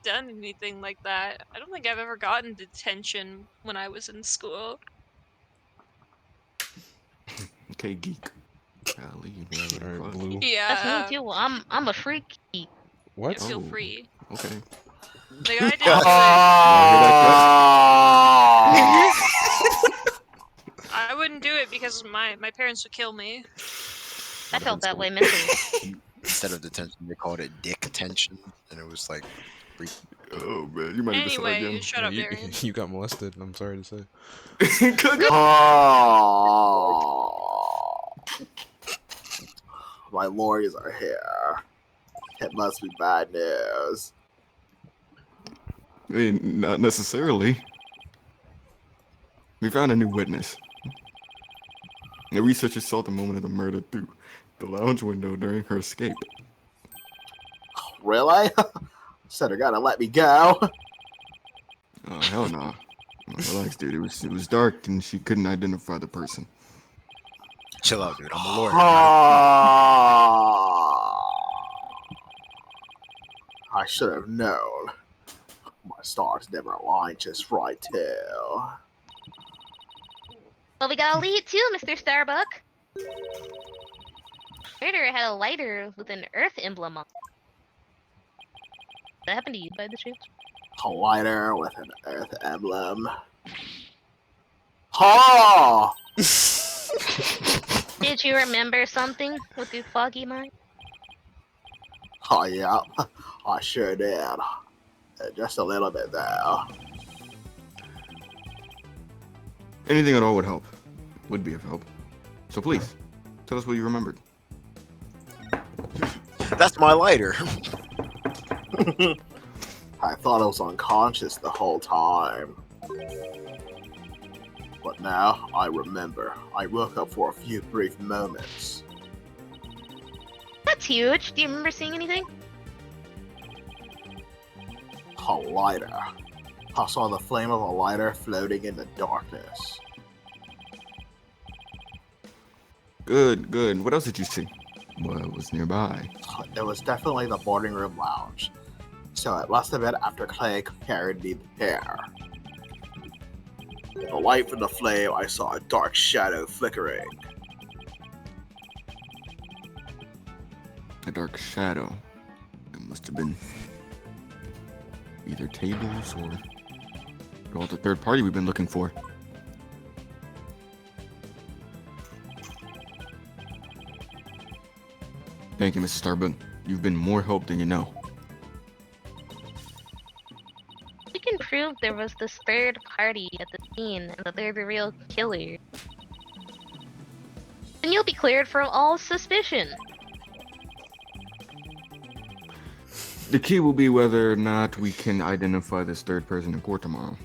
done anything like that. I don't think I've ever gotten detention when I was in school. Okay, geek. Golly, you never Alright, fuck. Blue. Yeah. That's me too. I'm a freak. What? Feel Oh. free. Okay. Like I did. Y'all hear that I wouldn't do it because my parents would kill me. I felt that way mentally. Instead of detention, they called it dick tension, and it was like, Oh man, you might need to start Anyway, again. shut up, Darian. You got molested, I'm sorry to say. My lawyers are here. It must be bad news. I mean, not necessarily. We found a new witness. The researchers saw the moment of the murder through the lounge window during her escape. Really? Said her gotta let me go. Oh hell no! Nah. Relax, dude. It was dark and she couldn't identify the person. chill out, dude. I'm a lawyer. I should have known. My stars never align just right, too. Well, we got a lead too, Mr. Starbuck. Murderer had a lighter with an Earth emblem on. Did that happen to you by the chance? A lighter with an Earth emblem. Ha! Did you remember something with your foggy mind? Oh, yeah. I sure did. Just a little bit, though. Anything at all would help. Would be of help. So please, tell us what you remembered. That's my lighter. I thought I was unconscious the whole time. But now I remember. I woke up for a few brief moments. That's huge. Do you remember seeing anything? A lighter. I saw the flame of a lighter floating in the darkness. Good, good. What else did you see? What was nearby? It was definitely the boarding room lounge. So it must have been after Clay carried me there. In the light from the flame, I saw a dark shadow flickering. A dark shadow. It must have been either Tablez or the third party we've been looking for. Thank you, Mr. Starbuck. You've been more help than you know. We can prove there was this third party at the scene and that they're the real killer. And you'll be cleared from all suspicion. The key will be whether or not we can identify this third person in court tomorrow.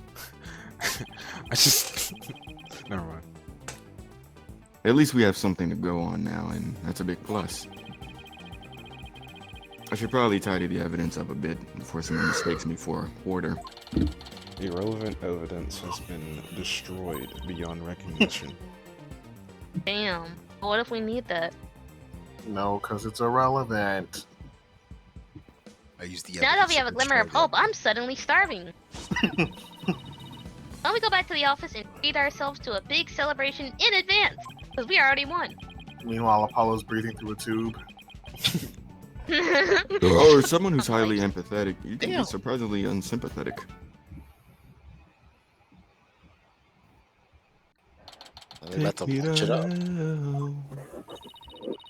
I just... Never mind. At least we have something to go on now, and that's a big plus. I should probably tidy the evidence up a bit before someone mistakes me for order. Irrelevant evidence has been destroyed beyond recognition. Damn. What if we need that? No, because it's irrelevant. I used the Now that we evidence have a to glimmer of destroy hope, them. I'm suddenly starving. Why don't we go back to the office and treat ourselves to a big celebration in advance? Because we already won. Meanwhile, Apollo's breathing through a tube. Or someone who's highly empathetic, you can Damn. be surprisingly unsympathetic. They about to launch it up.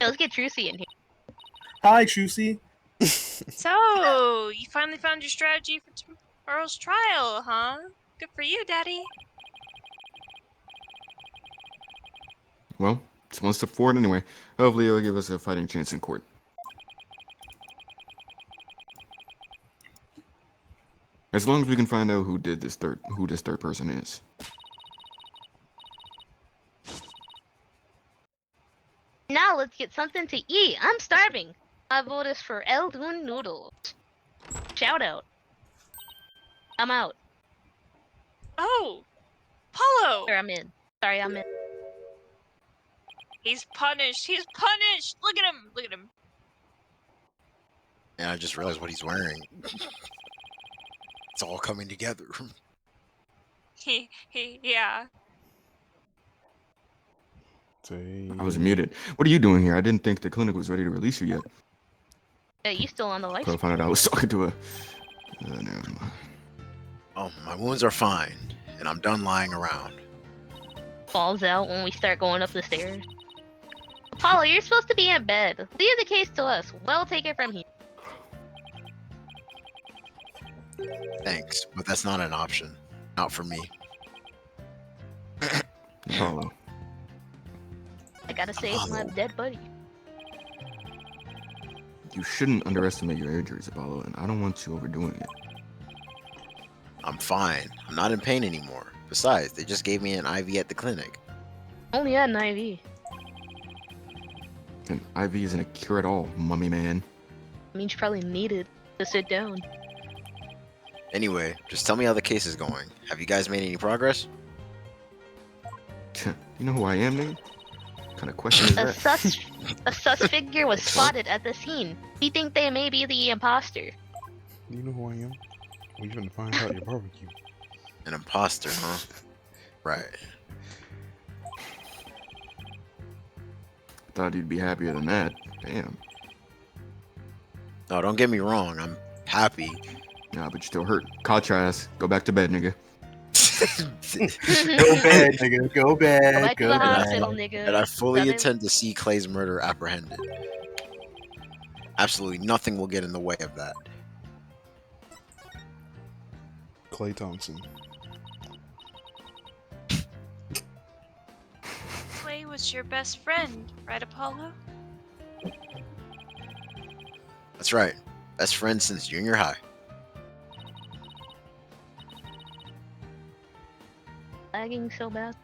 Yeah, let's get Trucy in here. Hi, Trucy. So, you finally found your strategy for tomorrow's trial, huh? Good for you, Daddy. Well, it's one step forward anyway. Hopefully it'll give us a fighting chance in court. As long as we can find out who this third person is. Now let's get something to eat. I'm starving. My vote is for Eldun noodles. Shout out. I'm out. Oh! Paulo! Or I'm in. Sorry, I'm in. He's punished! He's punished! Look at him! Look at him. And I just realized what he's wearing. It's all coming together. Yeah. I was muted. What are you doing here? I didn't think the clinic was ready to release you yet. Yeah, you still on the life Until I support. found out I was talking to a. Never mind. Oh, my wounds are fine, and I'm done lying around. Falls out when we start going up the stairs. Apollo, you're supposed to be in bed. Leave the case to us. We'll take it from here. Thanks, but that's not an option. Not for me. Apollo. I gotta save my Apollo. dead buddy. You shouldn't underestimate your injuries, Apollo, and I don't want you overdoing it. I'm fine. I'm not in pain anymore. Besides, they just gave me an IV at the clinic. Only had an IV. An IV isn't a cure at all, mummy man. I mean, you probably needed to sit down. Anyway, just tell me how the case is going. Have you guys made any progress? You know who I am, nigga? What kind of question is A that? sus figure was spotted at the scene. We think they may be the imposter. You know who I am? We're trying to find out your barbecue. An imposter, huh? Right. Thought you'd be happier than that. Damn. No, don't get me wrong. I'm happy. Nah, but you're still hurt. Caught your ass. Go back to bed, nigga. Go bed, nigga. Go Go bed. back to Go the bed. hospital, nigga. And I fully Southern- intend to see Clay's murder apprehended. Absolutely nothing will get in the way of that. Clay Thompson. Clay was your best friend, right, Apollo? That's right. Best friend since junior high. Lagging so bad.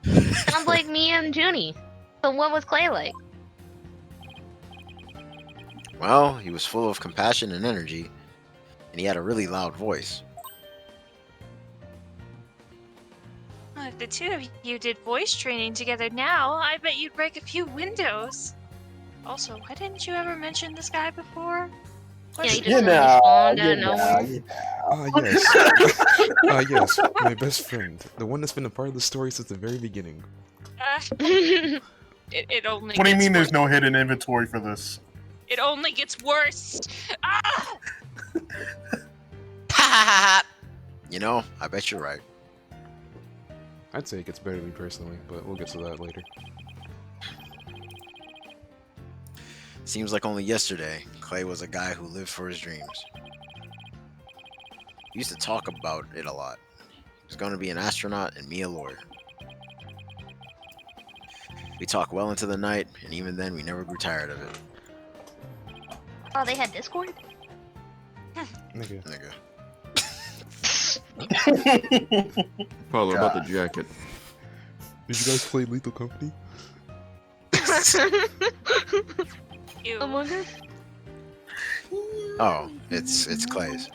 Sounds like me and Junie. So what was Clay like? Well, he was full of compassion and energy, and he had a really loud voice. Well, if the two of you did voice training together now, I bet you'd break a few windows. Also, why didn't you ever mention this guy before? Yeah, he What's- just spawned out of nowhere. Yes. Yes, my best friend. The one that's been a part of the story since the very beginning. It only. What do you gets mean there's worse. no hidden inventory for this? It only gets worse. Ah! You know, I bet you're right. I'd say it gets better to me personally, but we'll get to that later. Seems like only yesterday, Clay was a guy who lived for his dreams. He used to talk about it a lot. He was going to be an astronaut and me a lawyer. We talked well into the night, and even then we never grew tired of it. Oh, they had Discord? Nigga. Nigga. Apollo, about the jacket. Did you guys play Lethal Company? Ew. Among Us? Oh, it's Clay's.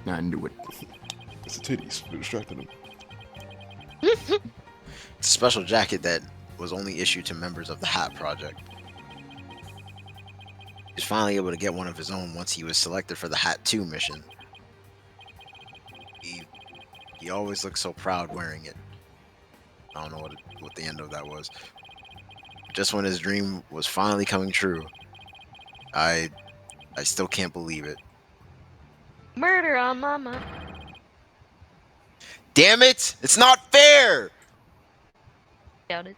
I knew it. It's the titties. They're distracting him. It's a special jacket that was only issued to members of the Hat Project. He was finally able to get one of his own once he was selected for the Hat 2 mission. He always looked so proud wearing it. I don't know what the end of that was. Just when his dream was finally coming true, I still can't believe it. Murder on mama. Damn it! It's not fair! Doubt it.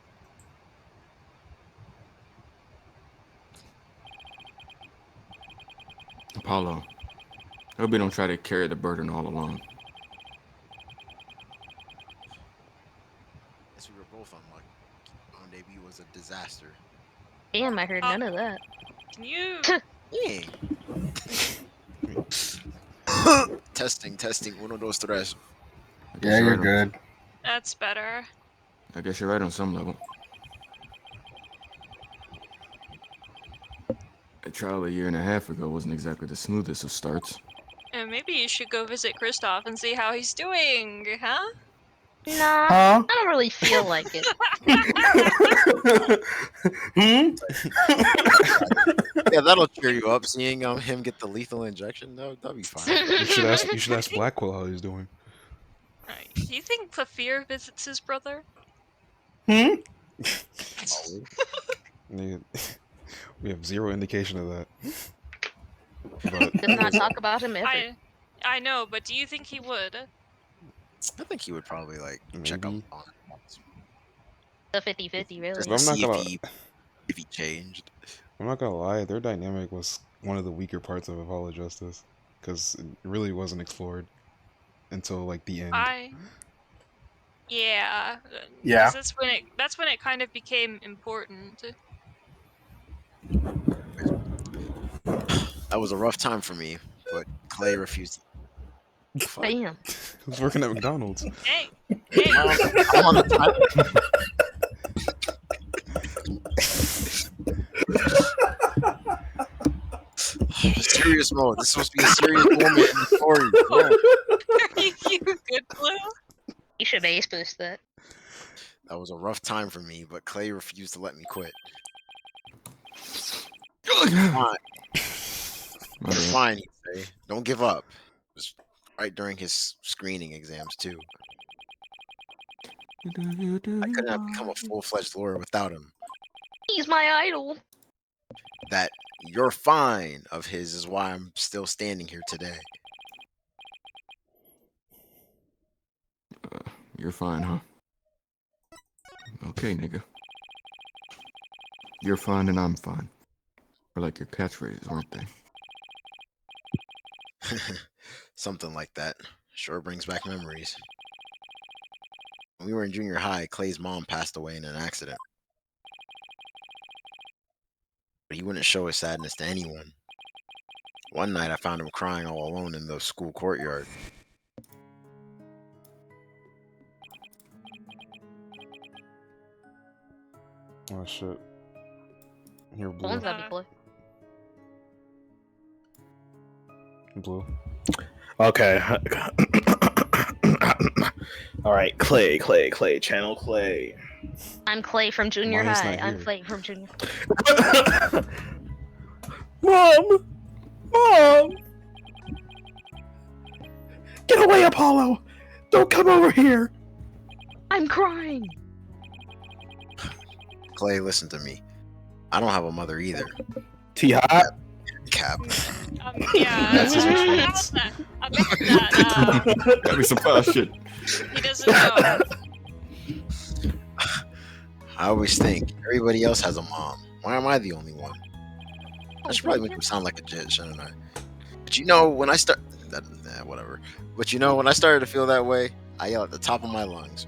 Apollo. I hope you don't try to carry the burden all along. Yes, we were both unlucky. On debut was a disaster. Damn, I heard none of that. Can you? Yeah. Testing. Uno, dos, tres. I guess Yeah, you're right on- good. That's better. I guess you're right on some level. A trial a year and a half ago wasn't exactly the smoothest of starts. And maybe you should go visit Kristoff and see how he's doing, huh? Nah, Huh? I don't really feel like it. Hmm? Yeah, that'll cheer you up. Seeing him get the lethal injection, that'll be fine. You should ask Blackwell how he's doing. Do you think Phaith visits his brother? Hmm? We have zero indication of that. But Does not talk about him ever. I know, but do you think he would? I think he would probably like check up maybe. on it once, The 50-50, really. just But to I'm not see gonna. if he changed. I'm not gonna lie. Their dynamic was one of the weaker parts of Apollo Justice, because it really wasn't explored until like the end. Yeah. Yeah. 'Cause that's when it kind of became important. That was a rough time for me, but Clay refused. Fuck. Damn. Who's working at McDonald's? Hey, hey. I'm on the time. Serious mode. This is supposed to be a serious moment in the story. Yeah. Are you good, Blue? You should base boost that. That was a rough time for me, but Clay refused to let me quit. Fine. You're fine, he'd say. Don't give up. It was right during his screening exams, too. I couldn't have become a full-fledged lawyer without him. He's my idol. That "you're fine" of his is why I'm still standing here today. You're fine, huh? Okay, nigga. You're fine and I'm fine. Or like your catchphrases, weren't they? Something like that. Sure brings back memories. When we were in junior high, Clay's mom passed away in an accident. But he wouldn't show his sadness to anyone. One night I found him crying all alone in the school courtyard. Oh shit. Here, Blue. Someone's gotta be close. Blue. Okay. All right, Clay, channel Clay. I'm Clay from junior Why is high. not I'm here? Clay from junior. Mom! Get away, Apollo! Don't come over here! I'm crying. Clay, listen to me. I don't have a mother either. T-Hop? Cap. Yeah. That's his about response. that. About that. Gotta be some fast shit. He doesn't know. I always think everybody else has a mom. Why am I the only one? I should probably make him sound like a jit, shouldn't I? But you know, when I whatever. But you know, when I started to feel that way, I yell at the top of my lungs.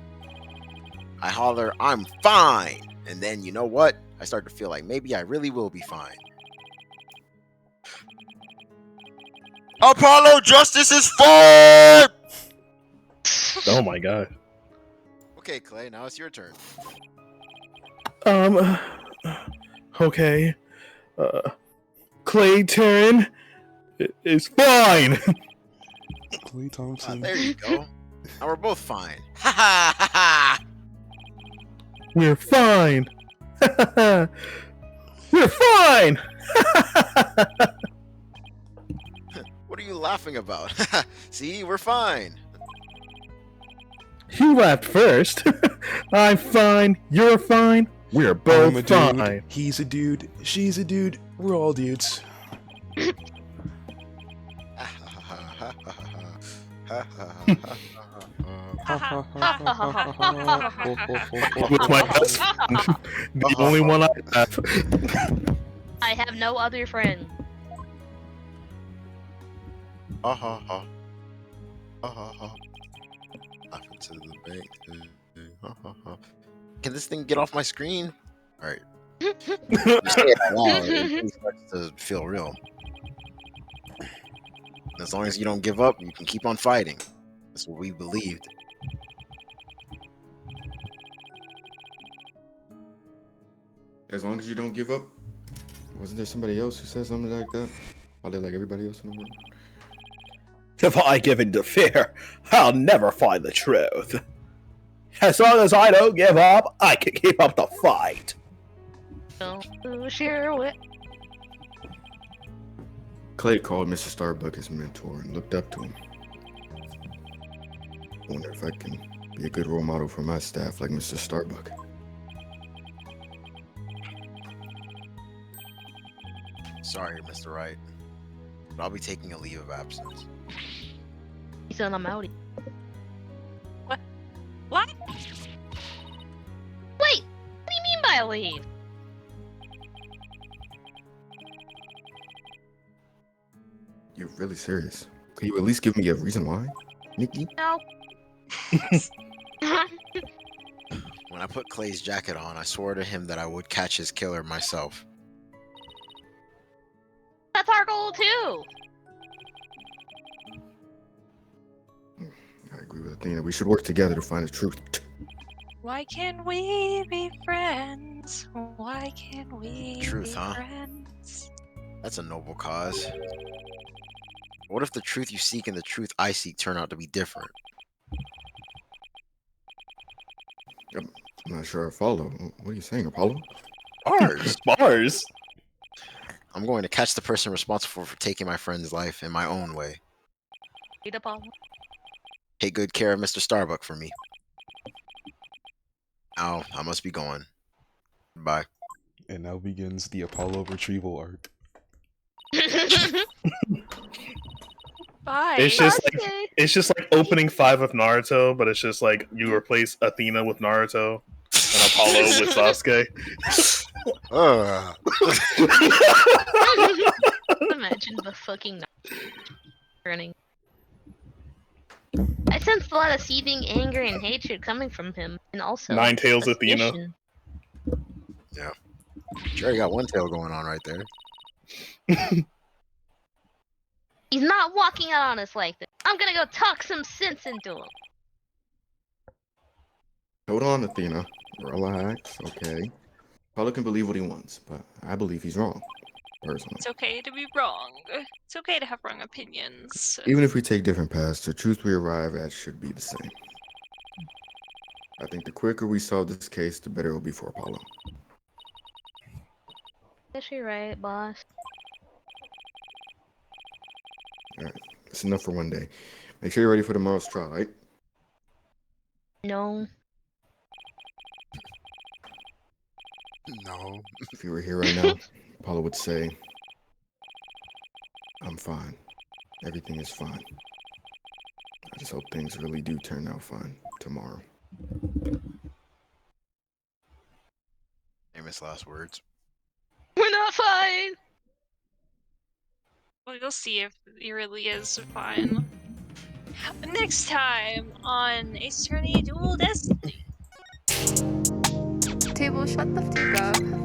I holler, "I'm fine!" And then, you know what? I start to feel like maybe I really will be fine. Apollo Justice is fine! Oh my god. Okay, Clay, now it's your turn. Okay. Clay Terran is fine! Clay Thompson. There you go. Now we're both fine. Ha ha ha ha! We're fine! We're fine! What are you laughing about? See, we're fine. You laughed first. I'm fine. You're fine. We're I'm both a dude. fine. He's a dude. She's a dude. We're all dudes. With my best friend. The only one I have. I have no other friend. Off into the bank. Can this thing get off my screen? All right. You say it out loud, it really starts to feel real. As long as you don't give up, you can keep on fighting. That's what we believed. As long as you don't give up. Wasn't there somebody else who said something like that? Are they like everybody else in the world? If I give in to fear, I'll never find the truth. As long as I don't give up, I can keep up the fight. Don't lose your wit. Clay called Mr. Starbuck his mentor and looked up to him. Wonder if I can be a good role model for my staff like Mr. Starbuck. Sorry, Mr. Wright. But I'll be taking a leave of absence. He said I'm out. What? Wait! What do you mean by a leave? You're really serious. Could you at least give me a reason why, Nikki? No. When I put Clay's jacket on, I swore to him that I would catch his killer myself. That's our goal too. I agree with Athena. We should work together to find the truth. Why can't we be friends? Why can't we Truth, be huh? friends? That's a noble cause. What if the truth you seek and the truth I seek turn out to be different? I'm not sure I follow. What are you saying, Apollo? Bars! Bars. I'm going to catch the person responsible for taking my friend's life in my own way. Read up on. Take good care of Mr. Starbuck for me. Now, I must be going. Bye. And now begins the Apollo retrieval arc. Bye. It's just like opening 5 of Naruto, but it's just like you replace Athena with Naruto and Apollo with Sasuke. Imagine the fucking running. I sensed a lot of seething anger and hatred coming from him, and also Nine Tails Athena. suspicion. Yeah. Sure, you got one tail going on right there. He's not walking out on us like this. I'm gonna go talk some sense into him. Hold on, Athena. Relax, okay? Apollo can believe what he wants, but I believe he's wrong, personally. It's okay to be wrong. It's okay to have wrong opinions. Even if we take different paths, the truth we arrive at should be the same. I think the quicker we solve this case, the better it will be for Apollo. Guess you're right, boss. Alright, that's enough for one day. Make sure you're ready for tomorrow's trial, right? No. No. If you were here right now, Apollo would say, I'm fine. Everything is fine. I just hope things really do turn out fine tomorrow. Famous last words. We're not fine! Well, you'll see if it really is fine. Next time on Ace Attorney Dual Destiny. Table, shut the fuck up.